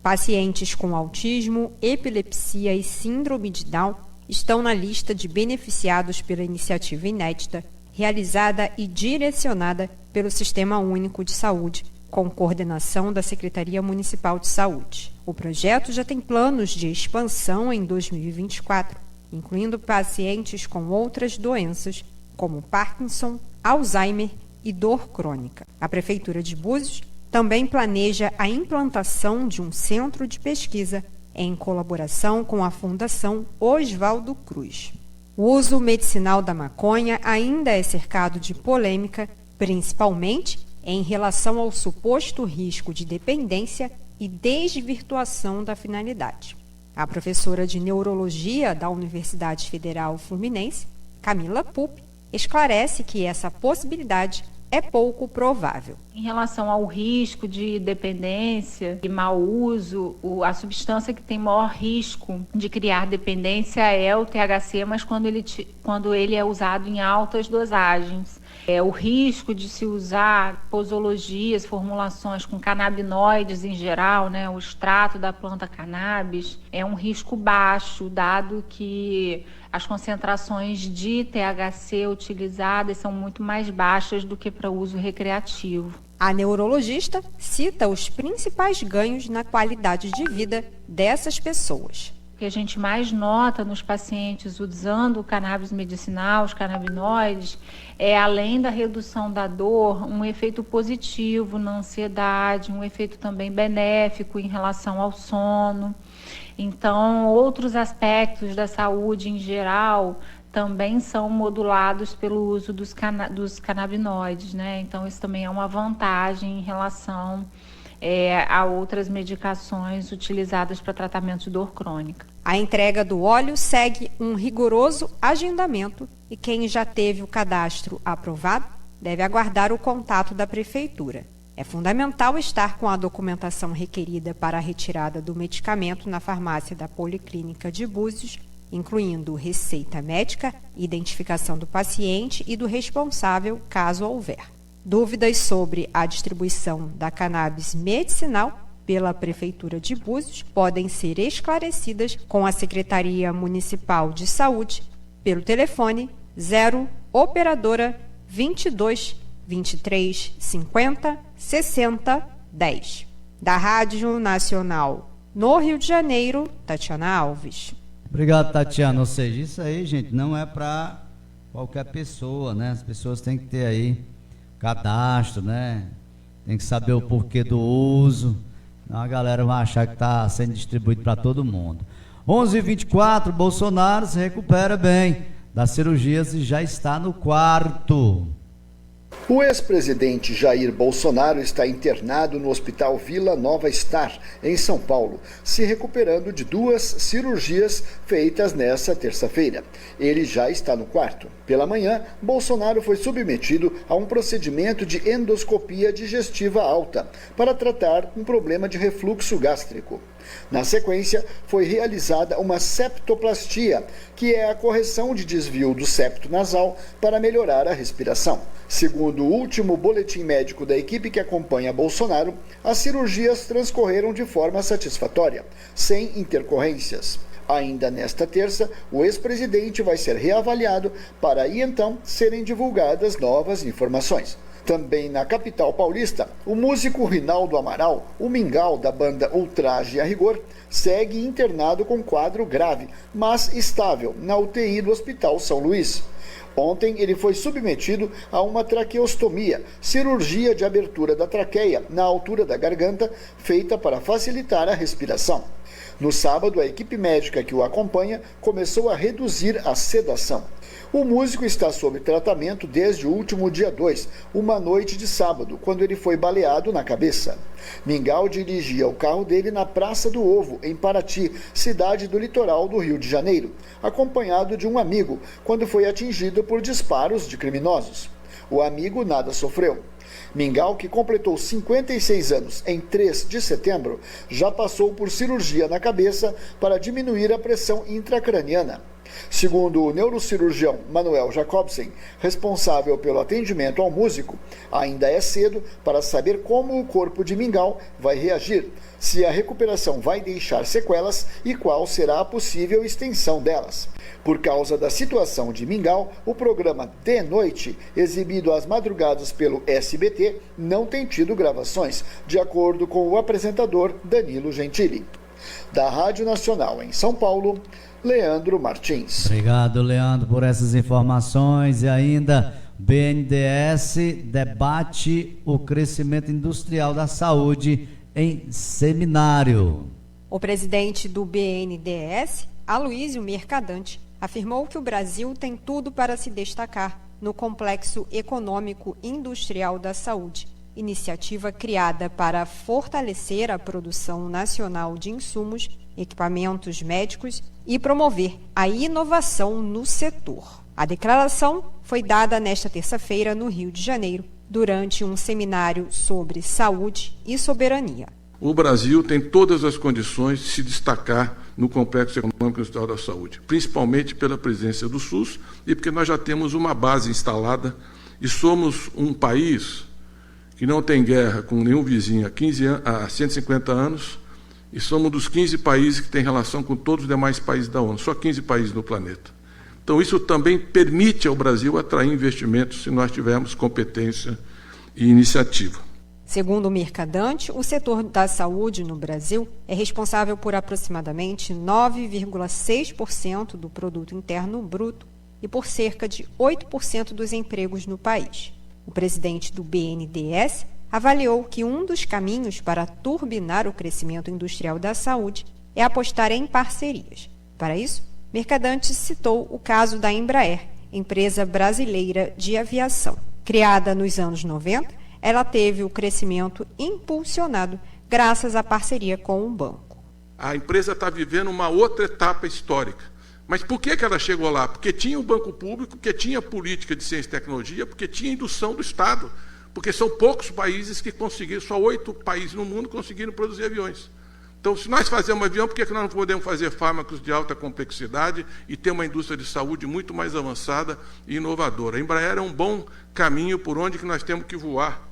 Pacientes com autismo, epilepsia e síndrome de Down estão na lista de beneficiados pela iniciativa inédita, realizada e direcionada pelo Sistema Único de Saúde, com coordenação da Secretaria Municipal de Saúde. O projeto já tem planos de expansão em 2024, incluindo pacientes com outras doenças, como Parkinson, Alzheimer e dor crônica. A Prefeitura de Búzios também planeja a implantação de um centro de pesquisa em colaboração com a Fundação Oswaldo Cruz. O uso medicinal da maconha ainda é cercado de polêmica, principalmente em relação ao suposto risco de dependência e desvirtuação da finalidade. A professora de Neurologia da Universidade Federal Fluminense, Camila Pupp, esclarece que essa possibilidade é pouco provável. Em relação ao risco de dependência e mau uso, a substância que tem maior risco de criar dependência é o THC, mas quando ele é usado em altas dosagens. O risco de se usar posologias, formulações com canabinoides em geral, né, o extrato da planta cannabis, é um risco baixo, dado que as concentrações de THC utilizadas são muito mais baixas do que para uso recreativo. A neurologista cita os principais ganhos na qualidade de vida dessas pessoas. O que a gente mais nota nos pacientes usando o cannabis medicinal, os canabinoides, é, além da redução da dor, um efeito positivo na ansiedade, um efeito também benéfico em relação ao sono. Então, outros aspectos da saúde em geral também são modulados pelo uso dos canabinoides, né? Então, isso também é uma vantagem em relação a outras medicações utilizadas para tratamento de dor crônica. A entrega do óleo segue um rigoroso agendamento e quem já teve o cadastro aprovado deve aguardar o contato da prefeitura. É fundamental estar com a documentação requerida para a retirada do medicamento na farmácia da Policlínica de Búzios, incluindo receita médica, identificação do paciente e do responsável, caso houver. Dúvidas sobre a distribuição da cannabis medicinal pela Prefeitura de Búzios podem ser esclarecidas com a Secretaria Municipal de Saúde pelo telefone 0 operadora 22 23 50 60 10. Da Rádio Nacional no Rio de Janeiro, Tatiana Alves. Obrigado, Tatiana. Ou seja, isso aí, gente, não é para qualquer pessoa, né? As pessoas têm que ter aí cadastro, né? Tem que saber o porquê do uso. Não, a galera vai achar que está sendo distribuído para todo mundo. 11h24, Bolsonaro se recupera bem das cirurgias e já está no quarto. O ex-presidente Jair Bolsonaro está internado no Hospital Vila Nova Star, em São Paulo, se recuperando de 2 cirurgias feitas nesta terça-feira. Ele já está no quarto. Pela manhã, Bolsonaro foi submetido a um procedimento de endoscopia digestiva alta para tratar um problema de refluxo gástrico. Na sequência, foi realizada uma septoplastia, que é a correção de desvio do septo nasal para melhorar a respiração. Segundo o último boletim médico da equipe que acompanha Bolsonaro, as cirurgias transcorreram de forma satisfatória, sem intercorrências. Ainda nesta terça, o ex-presidente vai ser reavaliado para aí então serem divulgadas novas informações. Também na capital paulista, o músico Rinaldo Amaral, o Mingau da banda Ultraje a Rigor, segue internado com quadro grave, mas estável, na UTI do Hospital São Luís. Ontem ele foi submetido a uma traqueostomia, cirurgia de abertura da traqueia na altura da garganta, feita para facilitar a respiração. No sábado, a equipe médica que o acompanha começou a reduzir a sedação. O músico está sob tratamento desde o último dia 2, uma noite de sábado, quando ele foi baleado na cabeça. Mingau dirigia o carro dele na Praça do Ovo, em Paraty, cidade do litoral do Rio de Janeiro, acompanhado de um amigo, quando foi atingido por disparos de criminosos. O amigo nada sofreu. Mingau, que completou 56 anos em 3 de setembro, já passou por cirurgia na cabeça para diminuir a pressão intracraniana. Segundo o neurocirurgião Manuel Jacobsen, responsável pelo atendimento ao músico, ainda é cedo para saber como o corpo de Mingau vai reagir, se a recuperação vai deixar sequelas e qual será a possível extensão delas. Por causa da situação de Mingau, o programa De Noite, exibido às madrugadas pelo SBT, não tem tido gravações, de acordo com o apresentador Danilo Gentili. Da Rádio Nacional em São Paulo, Leandro Martins. Obrigado, Leandro, por essas informações. E ainda, BNDES debate o crescimento industrial da saúde em seminário. O presidente do BNDES, Aloysio Mercadante, afirmou que o Brasil tem tudo para se destacar no Complexo Econômico Industrial da Saúde, iniciativa criada para fortalecer a produção nacional de insumos, equipamentos médicos e promover a inovação no setor. A declaração foi dada nesta terça-feira no Rio de Janeiro, durante um seminário sobre saúde e soberania. O Brasil tem todas as condições de se destacar no complexo econômico e industrial da saúde, principalmente pela presença do SUS e porque nós já temos uma base instalada e somos um país que não tem guerra com nenhum vizinho há 150 anos e somos um dos 15 países que tem relação com todos os demais países da ONU, só 15 países no planeta. Então isso também permite ao Brasil atrair investimentos se nós tivermos competência e iniciativa. Segundo o Mercadante, o setor da saúde no Brasil é responsável por aproximadamente 9,6% do produto interno bruto e por cerca de 8% dos empregos no país. O presidente do BNDES avaliou que um dos caminhos para turbinar o crescimento industrial da saúde é apostar em parcerias. Para isso, Mercadante citou o caso da Embraer, empresa brasileira de aviação. Criada nos anos 90, ela teve o crescimento impulsionado graças à parceria com um banco. A empresa está vivendo uma outra etapa histórica. Mas por que ela chegou lá? Porque tinha o banco público, porque tinha política de ciência e tecnologia, porque tinha indução do Estado. Porque são poucos países que conseguiram, só 8 países no mundo conseguiram produzir aviões. Então, se nós fazemos um avião, por que nós não podemos fazer fármacos de alta complexidade e ter uma indústria de saúde muito mais avançada e inovadora? A Embraer é um bom caminho por onde que nós temos que voar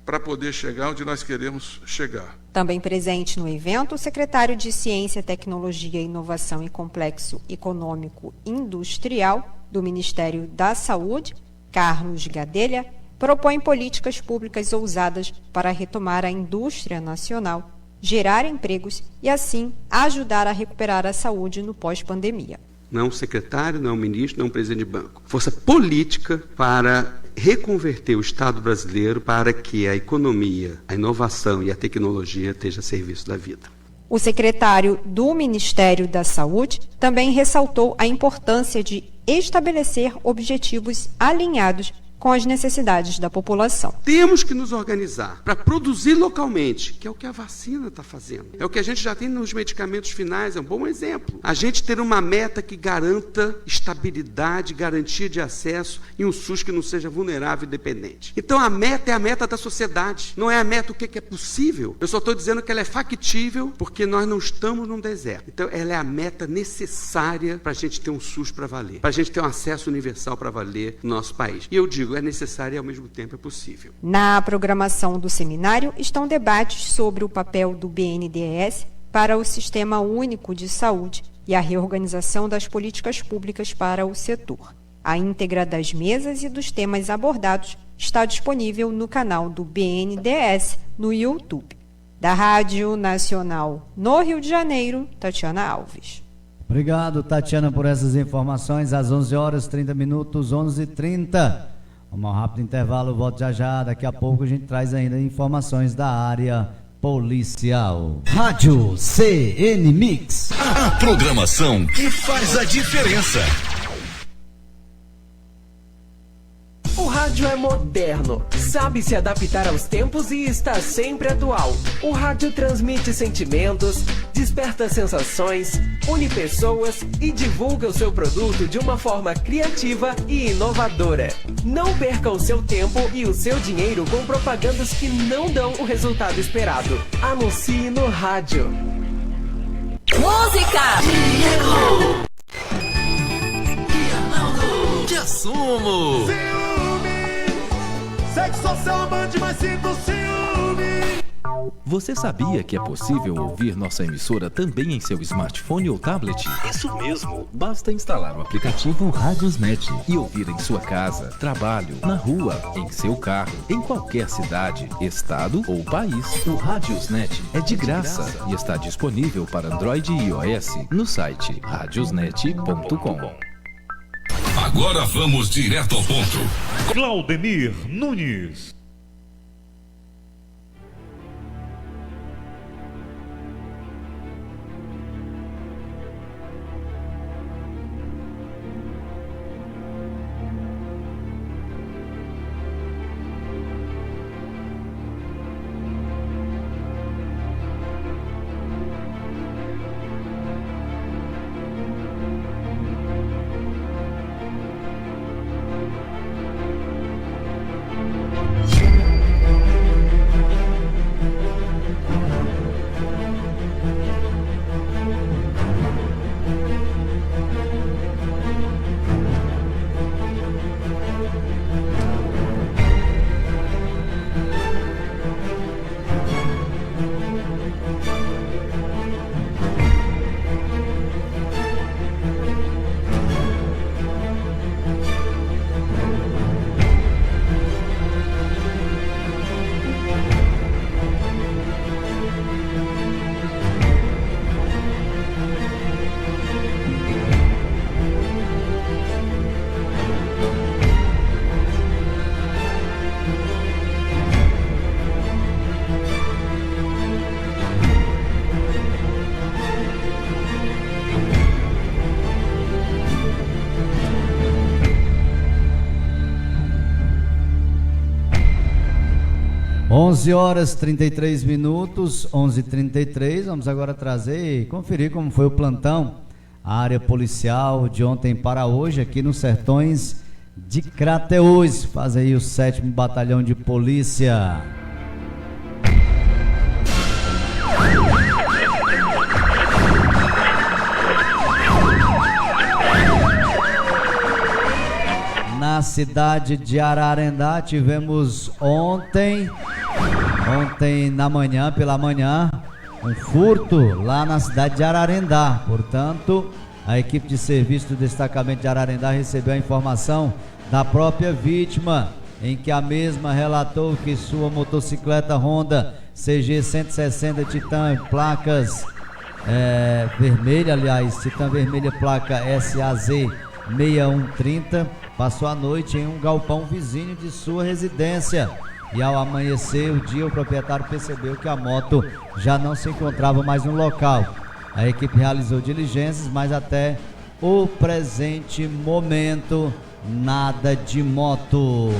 para poder chegar onde nós queremos chegar. Também presente no evento, o secretário de Ciência, Tecnologia, Inovação e Complexo Econômico Industrial do Ministério da Saúde, Carlos Gadelha, propõe políticas públicas ousadas para retomar a indústria nacional, gerar empregos e, assim, ajudar a recuperar a saúde no pós-pandemia. Não é um secretário, não é um ministro, não é um presidente de banco. Força política para reconverter o Estado brasileiro para que a economia, a inovação e a tecnologia estejam a serviço da vida. O secretário do Ministério da Saúde também ressaltou a importância de estabelecer objetivos alinhados com as necessidades da população. Temos que nos organizar para produzir localmente, que é o que a vacina está fazendo. É o que a gente já tem nos medicamentos finais, é um bom exemplo. A gente ter uma meta que garanta estabilidade, garantia de acesso e um SUS que não seja vulnerável e dependente. Então a meta é a meta da sociedade, não é a meta o que é possível. Eu só estou dizendo que ela é factível porque nós não estamos num deserto. Então ela é a meta necessária para a gente ter um SUS para valer, para a gente ter um acesso universal para valer no nosso país. E eu digo, é necessário e ao mesmo tempo é possível. Na programação do seminário estão debates sobre o papel do BNDES para o Sistema Único de Saúde e a reorganização das políticas públicas para o setor. A íntegra das mesas e dos temas abordados está disponível no canal do BNDES no YouTube. Da Rádio Nacional no Rio de Janeiro, Tatiana Alves. Obrigado, Tatiana, por essas informações. Às 11h30, 11h30. Um rápido intervalo, volto já. Daqui a pouco a gente traz ainda informações da área policial. Rádio CN Mix. A programação que faz a diferença. O rádio é moderno, sabe se adaptar aos tempos e está sempre atual. O rádio transmite sentimentos, desperta sensações, une pessoas e divulga o seu produto de uma forma criativa e inovadora. Não perca o seu tempo e o seu dinheiro com propagandas que não dão o resultado esperado. Anuncie no rádio. Música! De assumo! Sexo social amante, mas sinto ciúme. Você sabia que é possível ouvir nossa emissora também em seu smartphone ou tablet? Isso mesmo! Basta instalar o aplicativo Radiosnet e ouvir em sua casa, trabalho, na rua, em seu carro, em qualquer cidade, estado ou país. O Radiosnet é de graça e está disponível para Android e iOS no site radiosnet.com. Agora vamos direto ao ponto. Claudemir Nunes. 11 horas 33 minutos, 11h33. Vamos agora trazer e conferir como foi o plantão, a área policial de ontem para hoje, aqui nos Sertões de Crateús. Faz aí o 7º Batalhão de Polícia. Na cidade de Ararendá tivemos ontem pela manhã, um furto lá na cidade de Ararendá. Portanto, a equipe de serviço do destacamento de Ararendá recebeu a informação da própria vítima, em que a mesma relatou que sua motocicleta Honda CG 160 Titan, placas vermelha, Titan vermelha, placa SAZ 6130, passou a noite em um galpão vizinho de sua residência. E ao amanhecer o dia, o proprietário percebeu que a moto já não se encontrava mais no local. A equipe realizou diligências, mas até o presente momento, nada de moto.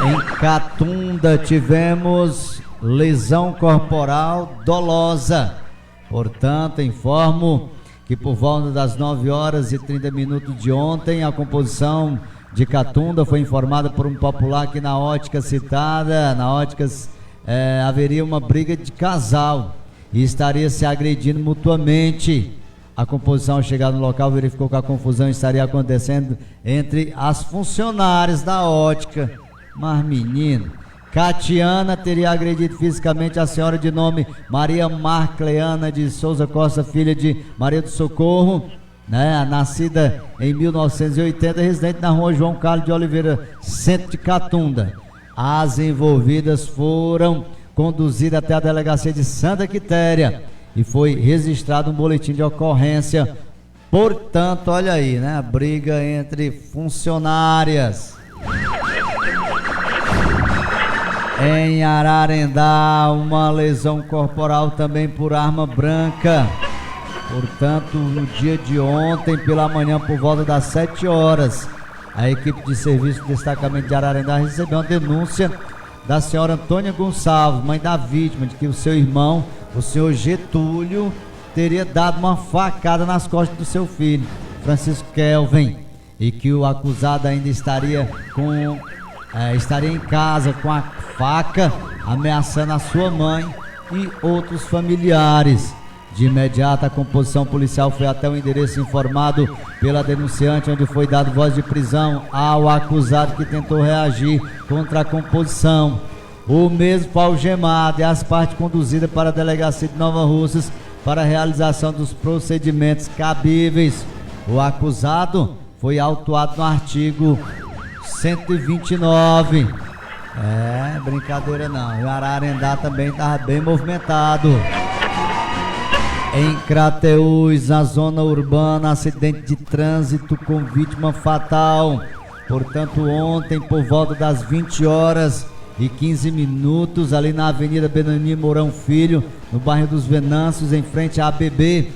Em Catunda tivemos lesão corporal dolosa. Portanto, informo que por volta das 9 horas e 30 minutos de ontem, a composição de Catunda foi informada por um popular que na ótica citada, haveria uma briga de casal e estaria se agredindo mutuamente. A composição, ao chegar no local, verificou que a confusão estaria acontecendo entre as funcionárias da ótica. Mas menino, Catiana teria agredido fisicamente a senhora de nome Maria Marcleana de Souza Costa, filha de Maria do Socorro, nascida em 1980, residente na rua João Carlos de Oliveira, centro de Catunda. As envolvidas foram conduzidas até a delegacia de Santa Quitéria e foi registrado um boletim de ocorrência. Portanto, olha aí, a briga entre funcionárias. Em Ararendá, uma lesão corporal também por arma branca. Portanto, no dia de ontem, pela manhã, por volta das 7 horas, a equipe de serviço do destacamento de Ararendá recebeu uma denúncia da senhora Antônia Gonçalves, mãe da vítima, de que o seu irmão, o senhor Getúlio, teria dado uma facada nas costas do seu filho, Francisco Kelvin, e que o acusado ainda estaria em casa com a faca, ameaçando a sua mãe e outros familiares. De imediato, a composição policial foi até o endereço informado pela denunciante, onde foi dado voz de prisão ao acusado, que tentou reagir contra a composição. O mesmo foi algemado e as partes conduzidas para a delegacia de Nova Russas para a realização dos procedimentos cabíveis. O acusado foi autuado no artigo 129. Brincadeira não. O Ararendá também estava bem movimentado. Em Crateús, na zona urbana, acidente de trânsito com vítima fatal. Portanto, ontem, por volta das 20 horas e 15 minutos, ali na Avenida Benoni Mourão Filho, no bairro dos Venâncios, em frente à ABB,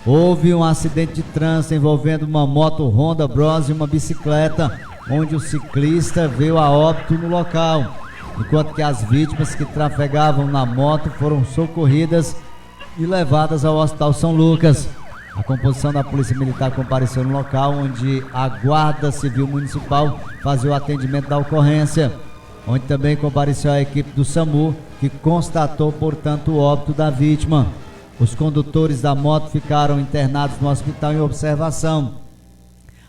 houve um acidente de trânsito envolvendo uma moto Honda Bros e uma bicicleta, onde o ciclista veio a óbito no local, enquanto que as vítimas que trafegavam na moto foram socorridas e levadas ao Hospital São Lucas. A composição da Polícia Militar compareceu no local, onde a Guarda Civil Municipal fazia o atendimento da ocorrência, onde também compareceu a equipe do SAMU, que constatou, portanto, o óbito da vítima. Os condutores da moto ficaram internados no hospital em observação.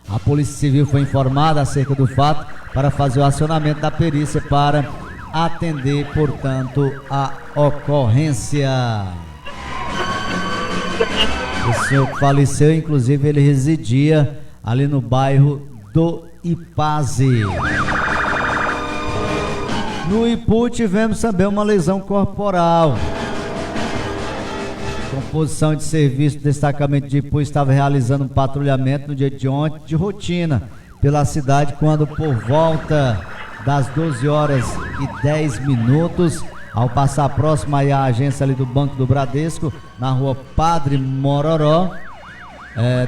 A Polícia Civil foi informada acerca do fato para fazer o acionamento da perícia para atender, portanto, a ocorrência. O senhor que faleceu, inclusive, ele residia ali no bairro do Ipaze. No Ipu tivemos também uma lesão corporal. Composição de serviço do destacamento de Ipu estava realizando um patrulhamento no dia de ontem de rotina pela cidade, quando por volta das 12 horas e 10 minutos, ao passar próximo aí à agência ali do Banco do Bradesco, na rua Padre Mororó,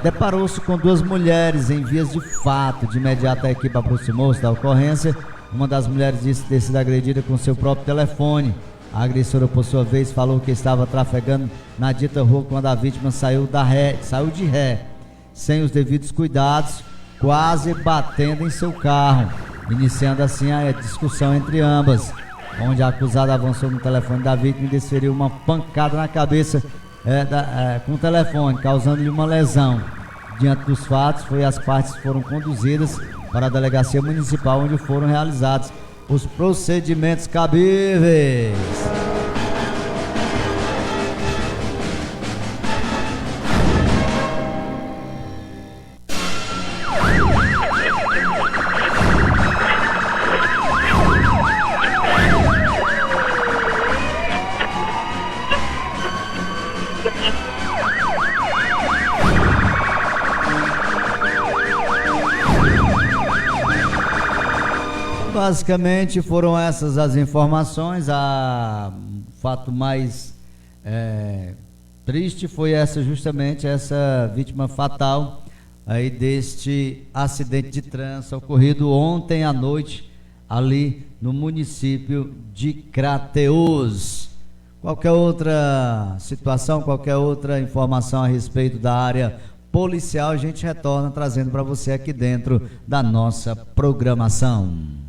deparou-se com duas mulheres em vias de fato. De imediato a equipe aproximou-se da ocorrência. Uma das mulheres disse ter sido agredida com seu próprio telefone. A agressora, por sua vez, falou que estava trafegando na dita rua quando a vítima saiu de ré, sem os devidos cuidados, quase batendo em seu carro, iniciando assim a discussão entre ambas, onde a acusada avançou no telefone da vítima e desferiu uma pancada na cabeça com o telefone, causando-lhe uma lesão. Diante dos fatos, as partes foram conduzidas para a delegacia municipal, onde foram realizados os procedimentos cabíveis. Basicamente foram essas as informações. O fato mais triste foi justamente essa vítima fatal aí deste acidente de trânsito ocorrido ontem à noite ali no município de Crateús. Qualquer outra situação, qualquer outra informação a respeito da área policial, a gente retorna trazendo para você aqui dentro da nossa programação.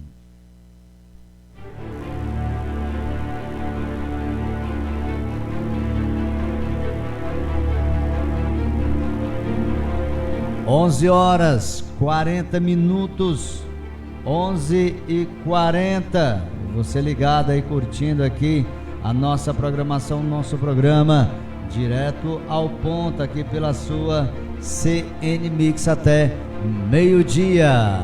(11h40). 11h40. Você ligado aí, curtindo aqui a nossa programação, nosso programa direto ao ponto aqui pela sua CN Mix até meio-dia.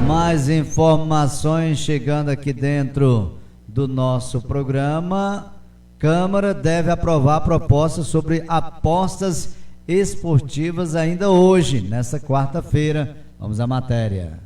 Mais informações chegando aqui dentro do nosso programa. Câmara deve aprovar a proposta sobre apostas esportivas ainda hoje, nesta quarta-feira. Vamos à matéria.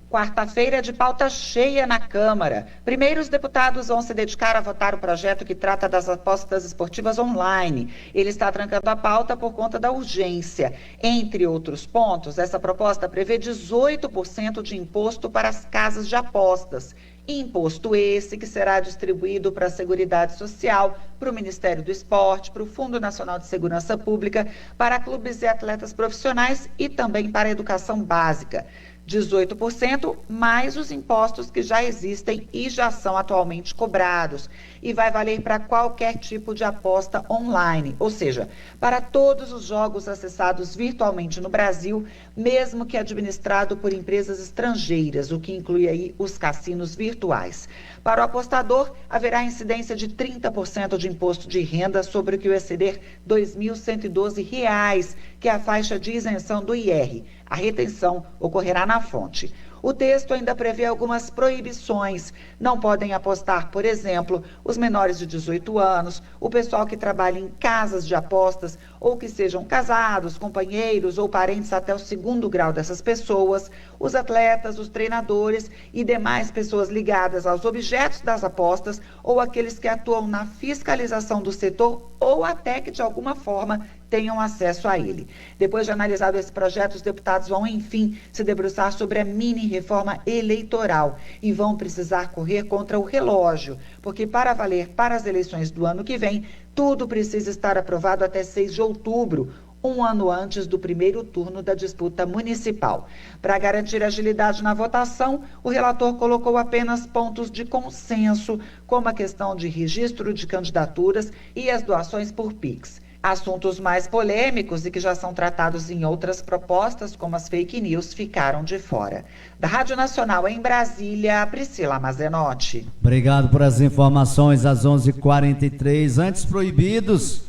Quarta-feira de pauta cheia na Câmara. Primeiro, os deputados vão se dedicar a votar o projeto que trata das apostas esportivas online. Ele está trancando a pauta por conta da urgência. Entre outros pontos, essa proposta prevê 18% de imposto para as casas de apostas. Imposto esse que será distribuído para a Seguridade Social, para o Ministério do Esporte, para o Fundo Nacional de Segurança Pública, para clubes e atletas profissionais e também para a educação básica. 18% mais os impostos que já existem e já são atualmente cobrados. E vai valer para qualquer tipo de aposta online, ou seja, para todos os jogos acessados virtualmente no Brasil, mesmo que administrado por empresas estrangeiras, o que inclui aí os cassinos virtuais. Para o apostador, haverá incidência de 30% de imposto de renda sobre o que exceder R$ 2.112, que é a faixa de isenção do IR. A retenção ocorrerá na fonte. O texto ainda prevê algumas proibições. Não podem apostar, por exemplo, os menores de 18 anos, o pessoal que trabalha em casas de apostas ou que sejam casados, companheiros ou parentes até o 2º grau dessas pessoas, os atletas, os treinadores e demais pessoas ligadas aos objetos das apostas ou aqueles que atuam na fiscalização do setor ou até que de alguma forma tenham acesso a ele. Depois de analisado esse projeto, os deputados vão, enfim, se debruçar sobre a mini-reforma eleitoral e vão precisar correr contra o relógio, porque para valer para as eleições do ano que vem, tudo precisa estar aprovado até 6 de outubro, um ano antes do primeiro turno da disputa municipal. Para garantir agilidade na votação, o relator colocou apenas pontos de consenso, como a questão de registro de candidaturas e as doações por Pix. Assuntos mais polêmicos e que já são tratados em outras propostas, como as fake news, ficaram de fora. Da Rádio Nacional em Brasília, Priscila Mazenotti. Obrigado por as informações às 11h43. Antes proibidos,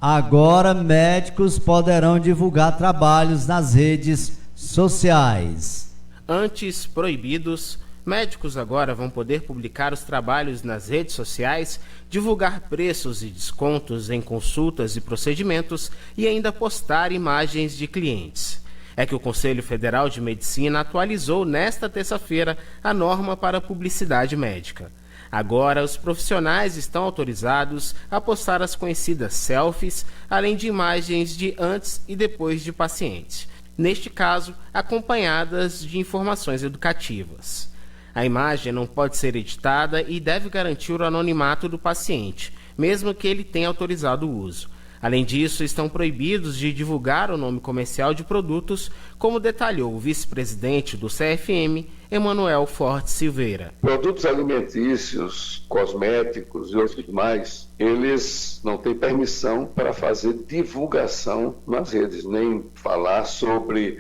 agora médicos poderão divulgar trabalhos nas redes sociais. Antes proibidos, Médicos agora vão poder publicar os trabalhos nas redes sociais, divulgar preços e descontos em consultas e procedimentos e ainda postar imagens de clientes. É que o Conselho Federal de Medicina atualizou nesta terça-feira a norma para publicidade médica. Agora, os profissionais estão autorizados a postar as conhecidas selfies, além de imagens de antes e depois de pacientes, neste caso, acompanhadas de informações educativas. A imagem não pode ser editada e deve garantir o anonimato do paciente, mesmo que ele tenha autorizado o uso. Além disso, estão proibidos de divulgar o nome comercial de produtos, como detalhou o vice-presidente do CFM, Emanuel Forte Silveira. Produtos alimentícios, cosméticos e outros mais, eles não têm permissão para fazer divulgação nas redes, nem falar sobre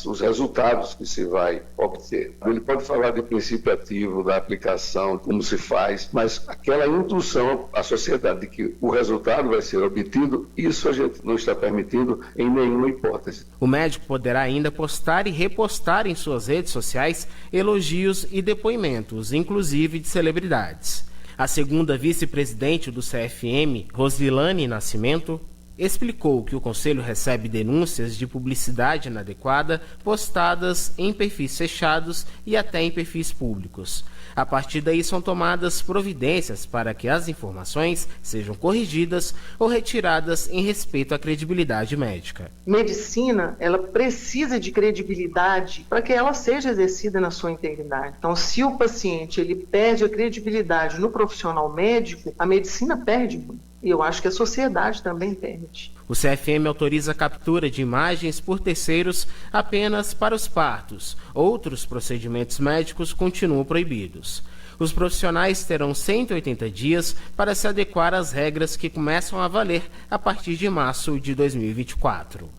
os resultados que se vai obter. Ele pode falar de princípio ativo, da aplicação, como se faz, mas aquela indução à sociedade de que o resultado vai ser obtido, isso a gente não está permitindo em nenhuma hipótese. O médico poderá ainda postar e repostar em suas redes sociais elogios e depoimentos, inclusive de celebridades. A segunda vice-presidente do CFM, Rosilane Nascimento, explicou que o Conselho recebe denúncias de publicidade inadequada postadas em perfis fechados e até em perfis públicos. A partir daí são tomadas providências para que as informações sejam corrigidas ou retiradas em respeito à credibilidade médica. Medicina, ela precisa de credibilidade para que ela seja exercida na sua integridade. Então, se o paciente ele perde a credibilidade no profissional médico, a medicina perde muito. E eu acho que a sociedade também perde. O CFM autoriza a captura de imagens por terceiros apenas para os partos. Outros procedimentos médicos continuam proibidos. Os profissionais terão 180 dias para se adequar às regras que começam a valer a partir de março de 2024.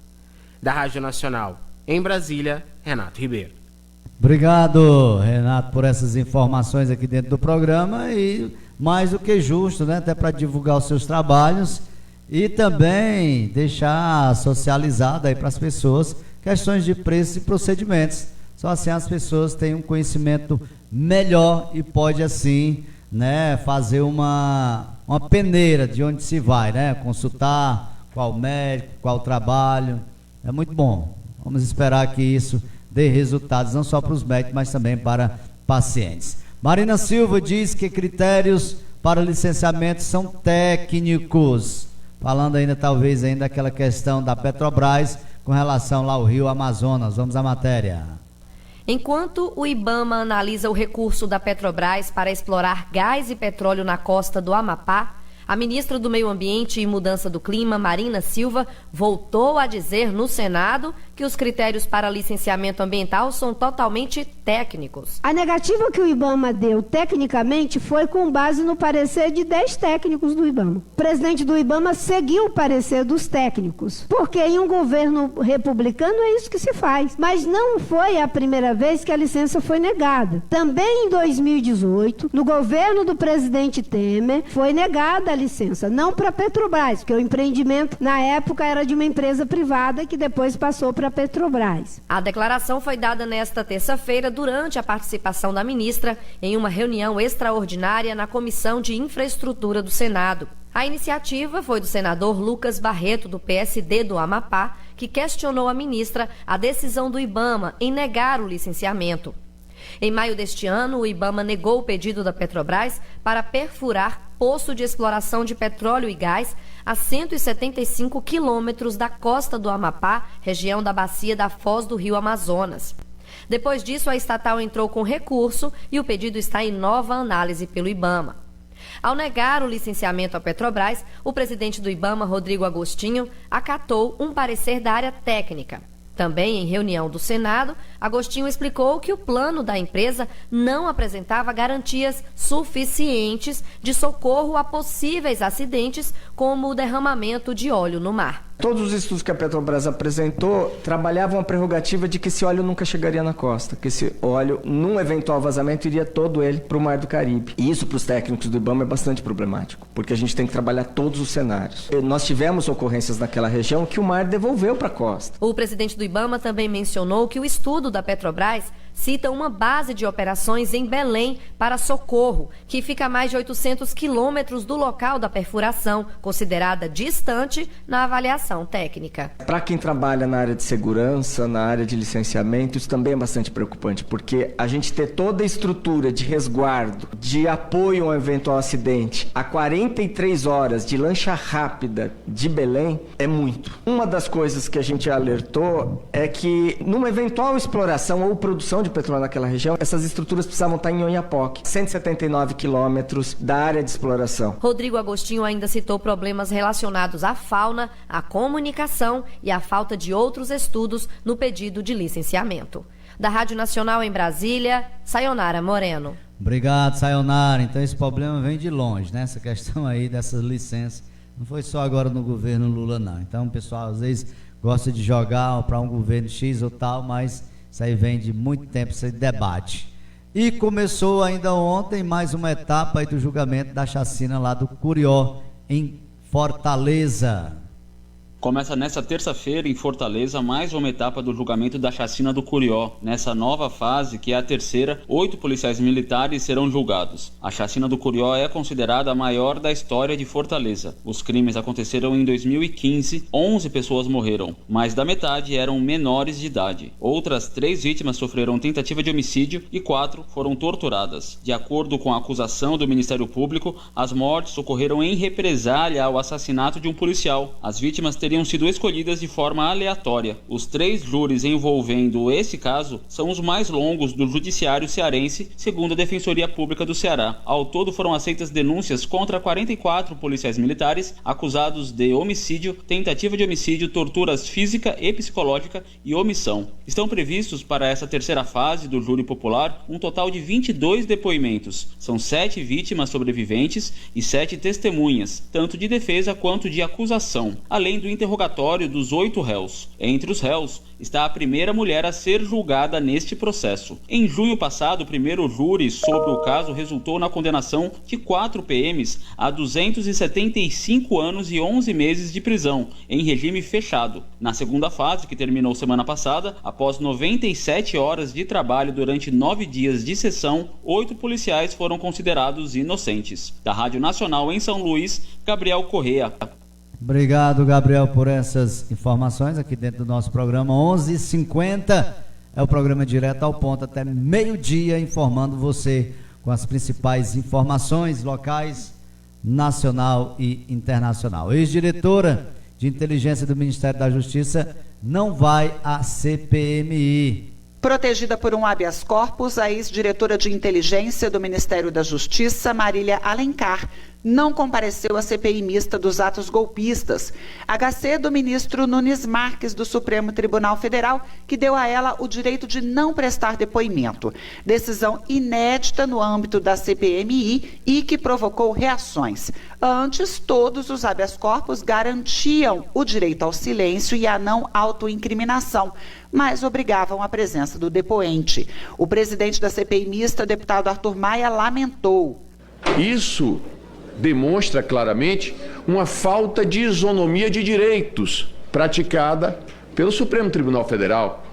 Da Rádio Nacional, em Brasília, Renato Ribeiro. Obrigado, Renato, por essas informações aqui dentro do programa e mais do que justo, né? Até para divulgar os seus trabalhos e também deixar socializado aí para as pessoas questões de preços e procedimentos. Só assim as pessoas têm um conhecimento melhor e pode assim, né, fazer uma peneira de onde se vai, né? Consultar qual médico, qual trabalho. É muito bom. Vamos esperar que isso dê resultados não só para os médicos, mas também para pacientes. Marina Silva diz que critérios para licenciamento são técnicos. Falando ainda, talvez, ainda daquela questão da Petrobras com relação lá ao Rio Amazonas. Vamos à matéria. Enquanto o IBAMA analisa o recurso da Petrobras para explorar gás e petróleo na costa do Amapá, a ministra do Meio Ambiente e Mudança do Clima, Marina Silva, voltou a dizer no Senado que os critérios para licenciamento ambiental são totalmente técnicos. A negativa que o IBAMA deu tecnicamente foi com base no parecer de 10 técnicos do IBAMA. O presidente do IBAMA seguiu o parecer dos técnicos, porque em um governo republicano é isso que se faz. Mas não foi a primeira vez que a licença foi negada. Também em 2018, no governo do presidente Temer, foi negada a licença, não para a Petrobras, porque o empreendimento na época era de uma empresa privada que depois passou para a Petrobras. A declaração foi dada nesta terça-feira durante a participação da ministra em uma reunião extraordinária na Comissão de Infraestrutura do Senado. A iniciativa foi do senador Lucas Barreto, do PSD do Amapá, que questionou a ministra a decisão do IBAMA em negar o licenciamento. Em maio deste ano, o IBAMA negou o pedido da Petrobras para perfurar poço de exploração de petróleo e gás a 175 quilômetros da costa do Amapá, região da bacia da Foz do Rio Amazonas. Depois disso, a estatal entrou com recurso e o pedido está em nova análise pelo IBAMA. Ao negar o licenciamento à Petrobras, o presidente do IBAMA, Rodrigo Agostinho, acatou um parecer da área técnica. Também em reunião do Senado, Agostinho explicou que o plano da empresa não apresentava garantias suficientes de socorro a possíveis acidentes, como o derramamento de óleo no mar. Todos os estudos que a Petrobras apresentou trabalhavam a prerrogativa de que esse óleo nunca chegaria na costa, que esse óleo, num eventual vazamento, iria todo ele para o Mar do Caribe. E isso, para os técnicos do IBAMA, é bastante problemático, porque a gente tem que trabalhar todos os cenários. Nós tivemos ocorrências naquela região que o mar devolveu para a costa. O presidente do IBAMA também mencionou que o estudo da Petrobras cita uma base de operações em Belém para Socorro, que fica a mais de 800 quilômetros do local da perfuração, considerada distante na avaliação técnica. Para quem trabalha na área de segurança, na área de licenciamento, isso também é bastante preocupante, porque a gente ter toda a estrutura de resguardo, de apoio a um eventual acidente, a 43 horas de lancha rápida de Belém é muito. Uma das coisas que a gente alertou é que numa eventual exploração ou produção de petróleo naquela região, essas estruturas precisavam estar em Oiapoque, 179 quilômetros da área de exploração. Rodrigo Agostinho ainda citou problemas relacionados à fauna, à comunicação e à falta de outros estudos no pedido de licenciamento. Da Rádio Nacional em Brasília, Sayonara Moreno. Obrigado, Sayonara. Então esse problema vem de longe, né? Essa questão aí dessas licenças. Não foi só agora no governo Lula, não. Então o pessoal às vezes gosta de jogar para um governo X ou tal, mas isso aí vem de muito tempo, esse debate. E começou ainda ontem mais uma etapa aí do julgamento da chacina lá do Curió, em Fortaleza. Começa nesta terça-feira em Fortaleza mais uma etapa do julgamento da chacina do Curió. Nessa nova fase, que é a terceira, 8 policiais militares serão julgados. A chacina do Curió é considerada a maior da história de Fortaleza. Os crimes aconteceram em 2015, 11 pessoas morreram, mais da metade eram menores de idade. Outras 3 vítimas sofreram tentativa de homicídio e 4 foram torturadas. De acordo com a acusação do Ministério Público, as mortes ocorreram em represália ao assassinato de um policial. As vítimas teriam sido escolhidas de forma aleatória. Os 3 júris envolvendo esse caso são os mais longos do judiciário cearense, segundo a Defensoria Pública do Ceará. Ao todo foram aceitas denúncias contra 44 policiais militares acusados de homicídio, tentativa de homicídio, torturas física e psicológica e omissão. Estão previstos para essa terceira fase do júri popular um total de 22 depoimentos. São 7 vítimas sobreviventes e 7 testemunhas, tanto de defesa quanto de acusação, além do interrogatório dos 8 réus. Entre os réus está a primeira mulher a ser julgada neste processo. Em junho passado, o primeiro júri sobre o caso resultou na condenação de 4 PMs a 275 anos e 11 meses de prisão, em regime fechado. Na segunda fase, que terminou semana passada, após 97 horas de trabalho durante 9 dias de sessão, 8 policiais foram considerados inocentes. Da Rádio Nacional em São Luís, Gabriel Correa. Obrigado, Gabriel, por essas informações aqui dentro do nosso programa. 11h50 é o programa Direto ao Ponto, até meio-dia, informando você com as principais informações locais, nacional e internacional. Ex-diretora de inteligência do Ministério da Justiça não vai à CPMI. Protegida por um habeas corpus, a ex-diretora de inteligência do Ministério da Justiça, Marília Alencar, não compareceu à CPI mista dos atos golpistas. HC do ministro Nunes Marques, do Supremo Tribunal Federal, que deu a ela o direito de não prestar depoimento. Decisão inédita no âmbito da CPMI e que provocou reações. Antes, todos os habeas corpus garantiam o direito ao silêncio e à não autoincriminação, mas obrigavam a presença do depoente. O presidente da CPI mista, deputado Arthur Maia, lamentou. Isso demonstra claramente uma falta de isonomia de direitos praticada pelo Supremo Tribunal Federal.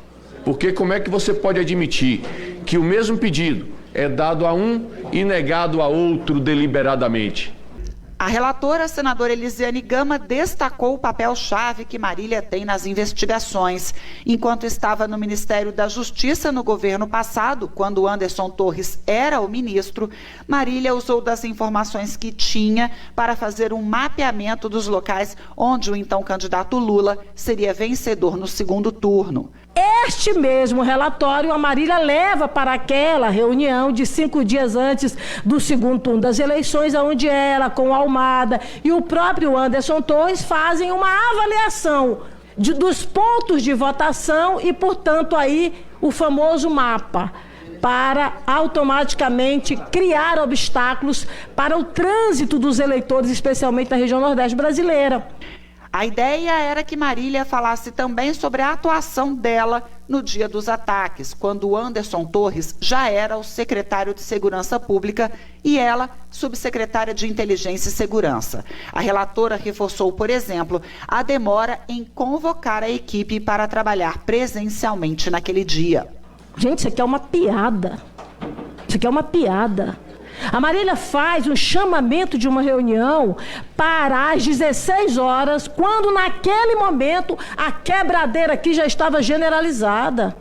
Porque como é que você pode admitir que o mesmo pedido é dado a um e negado a outro deliberadamente? A relatora, a senadora Elisiane Gama, destacou o papel-chave que Marília tem nas investigações. Enquanto estava no Ministério da Justiça no governo passado, quando Anderson Torres era o ministro, Marília usou das informações que tinha para fazer um mapeamento dos locais onde o então candidato Lula seria vencedor no segundo turno. Este mesmo relatório a Marília leva para aquela reunião de 5 dias antes do segundo turno das eleições, onde ela, com a Almada e o próprio Anderson Torres fazem uma avaliação dos pontos de votação e, portanto, aí o famoso mapa, para automaticamente criar obstáculos para o trânsito dos eleitores, especialmente na região nordeste brasileira. A ideia era que Marília falasse também sobre a atuação dela no dia dos ataques, quando Anderson Torres já era o secretário de Segurança Pública e ela, subsecretária de Inteligência e Segurança. A relatora reforçou, por exemplo, a demora em convocar a equipe para trabalhar presencialmente naquele dia. Gente, isso aqui é uma piada. Isso aqui é uma piada. A Marília faz um chamamento de uma reunião para as 16 horas, quando naquele momento a quebradeira aqui já estava generalizada.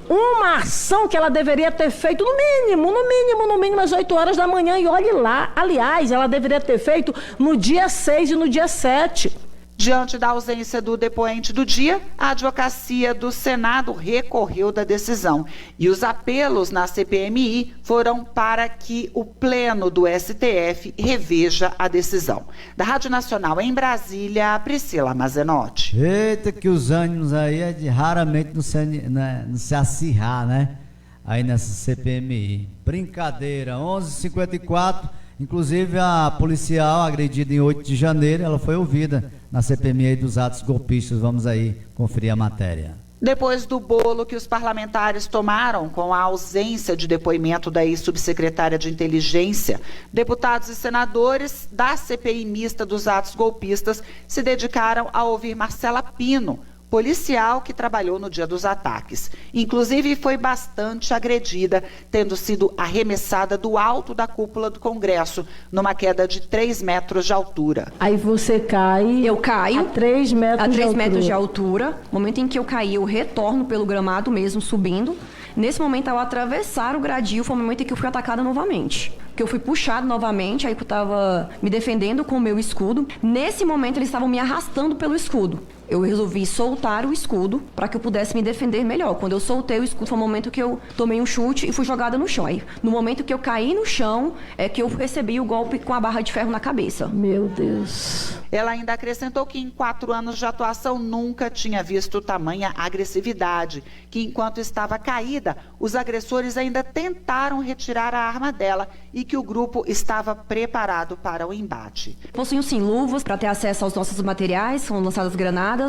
Uma ação que ela deveria ter feito no mínimo às 8 horas da manhã, e olhe lá, aliás, ela deveria ter feito no dia 6 e no dia 7. Diante da ausência do depoente do dia, a advocacia do Senado recorreu da decisão e os apelos na CPMI foram para que o pleno do STF reveja a decisão. Da Rádio Nacional em Brasília, Priscila Mazenotti. Eita, que os ânimos aí é de raramente não se acirrar, né? Aí nessa CPMI. Brincadeira, 11h54. Inclusive a policial agredida em 8 de janeiro, ela foi ouvida na CPMI dos atos golpistas. Vamos aí conferir a matéria. Depois do bolo que os parlamentares tomaram com a ausência de depoimento da ex-subsecretária de Inteligência, deputados e senadores da CPI mista dos atos golpistas se dedicaram a ouvir Marcela Pino, policial que trabalhou no dia dos ataques. Inclusive foi bastante agredida, tendo sido arremessada do alto da cúpula do Congresso, numa queda de 3 metros de altura. Aí você cai... Eu caio a 3 metros de altura. No momento em que eu caí, eu retorno pelo gramado mesmo, subindo. Nesse momento, ao atravessar o gradil, foi o momento em que eu fui atacada novamente. Que eu fui puxada novamente, aí que eu estava me defendendo com o meu escudo. Nesse momento, eles estavam me arrastando pelo escudo. Eu resolvi soltar o escudo para que eu pudesse me defender melhor. Quando eu soltei o escudo, foi o momento que eu tomei um chute e fui jogada no chão. Aí, no momento que eu caí no chão, é que eu recebi o golpe com a barra de ferro na cabeça. Meu Deus. Ela ainda acrescentou que em 4 anos de atuação nunca tinha visto tamanha agressividade, que enquanto estava caída, os agressores ainda tentaram retirar a arma dela e que o grupo estava preparado para o embate. Possuíam sim luvas para ter acesso aos nossos materiais, são lançadas granadas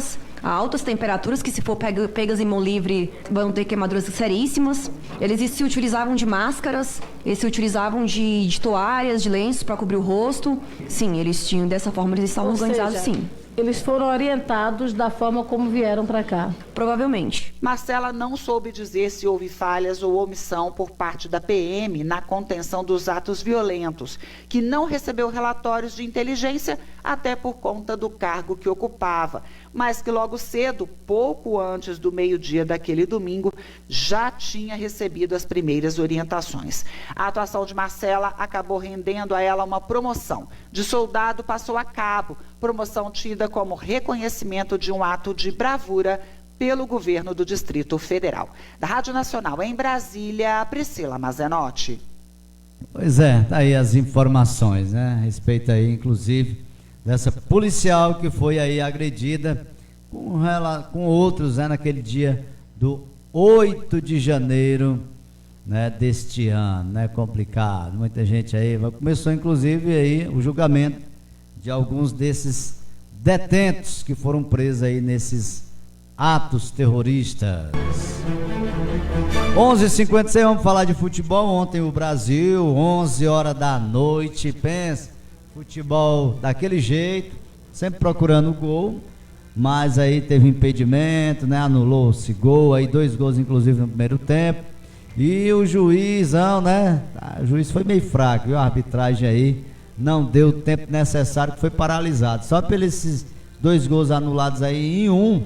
a altas temperaturas, que se for pegas em mão livre vão ter queimaduras seríssimas. Eles se utilizavam de máscaras, eles se utilizavam de toalhas, de lenços para cobrir o rosto. Sim, eles tinham, dessa forma eles estavam organizados, sim. Eles foram orientados da forma como vieram para cá? Provavelmente. Marcela não soube dizer se houve falhas ou omissão por parte da PM na contenção dos atos violentos, que não recebeu relatórios de inteligência até por conta do cargo que ocupava, mas que logo cedo, pouco antes do meio-dia daquele domingo, já tinha recebido as primeiras orientações. A atuação de Marcela acabou rendendo a ela uma promoção. De soldado passou a cabo, promoção tida como reconhecimento de um ato de bravura pelo governo do Distrito Federal. Da Rádio Nacional em Brasília, Priscila Mazenotti. Pois é, tá aí as informações, né? A respeito aí, inclusive, dessa policial que foi aí agredida com outros, né? Naquele dia do 8 de janeiro, né? Deste ano, né? Complicado, muita gente aí, começou inclusive aí o julgamento de alguns desses detentos que foram presos aí nesses atos terroristas. 11h56, vamos falar de futebol. Ontem o Brasil, 11 horas da noite, pensa, futebol daquele jeito, sempre procurando o gol, mas aí teve impedimento, né? Anulou-se gol, aí 2 gols inclusive no primeiro tempo, e o juizão, né? O juiz foi meio fraco, viu? A arbitragem aí não deu o tempo necessário, que foi paralisado. Só pelos esses 2 gols anulados aí, em um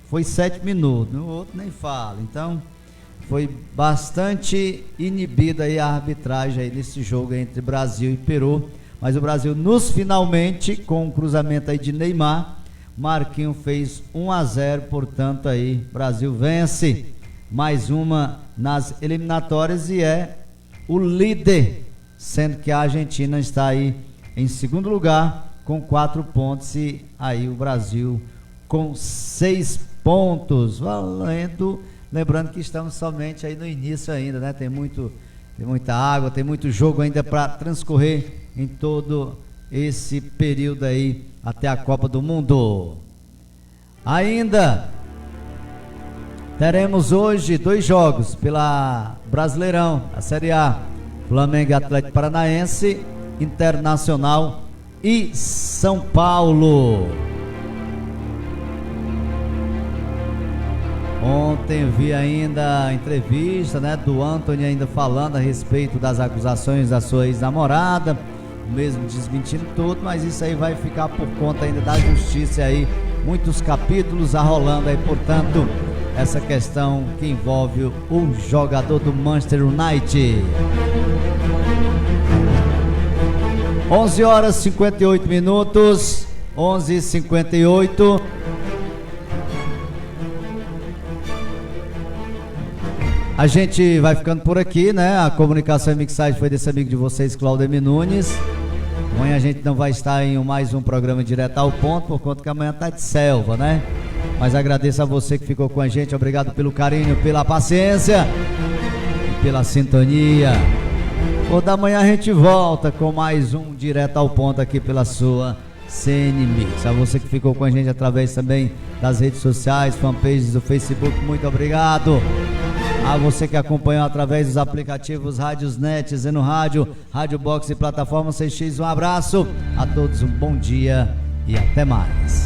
foi 7 minutos, no outro nem fala. Então foi bastante inibida aí a arbitragem aí nesse jogo entre Brasil e Peru, mas o Brasil nos finalmente, com um cruzamento aí de Neymar, Marquinhos fez 1-0, portanto aí Brasil vence mais uma nas eliminatórias e é o líder, sendo que a Argentina está aí em segundo lugar com 4 pontos e aí o Brasil com 6 pontos, valendo, lembrando que estamos somente aí no início ainda, né? Tem muita água, tem muito jogo ainda para transcorrer em todo esse período aí até a Copa do Mundo. Ainda teremos hoje 2 jogos pela Brasileirão, a Série A, Flamengo e Atlético Paranaense, Internacional e São Paulo. Ontem vi ainda a entrevista, né, do Anthony ainda falando a respeito das acusações da sua ex-namorada, mesmo desmentindo tudo, mas isso aí vai ficar por conta ainda da justiça aí, muitos capítulos arrolando aí, portanto, essa questão que envolve o jogador do Manchester United. 11 horas 58 minutos, 11h58. A gente vai ficando por aqui, né? A comunicação e mixagem foi desse amigo de vocês, Claudemir Nunes. Amanhã a gente não vai estar em mais um programa direto ao ponto, por conta que amanhã tá de selva, né? Mas agradeço a você que ficou com a gente, obrigado pelo carinho, pela paciência e pela sintonia. Ou da manhã a gente volta com mais um direto ao ponto aqui pela sua CN Mix. A você que ficou com a gente através também das redes sociais, fanpages do Facebook, muito obrigado. A você que acompanhou através dos aplicativos Rádiosnet, Zeno Rádio, Rádio Box e Plataforma CX, um abraço a todos, um bom dia e até mais.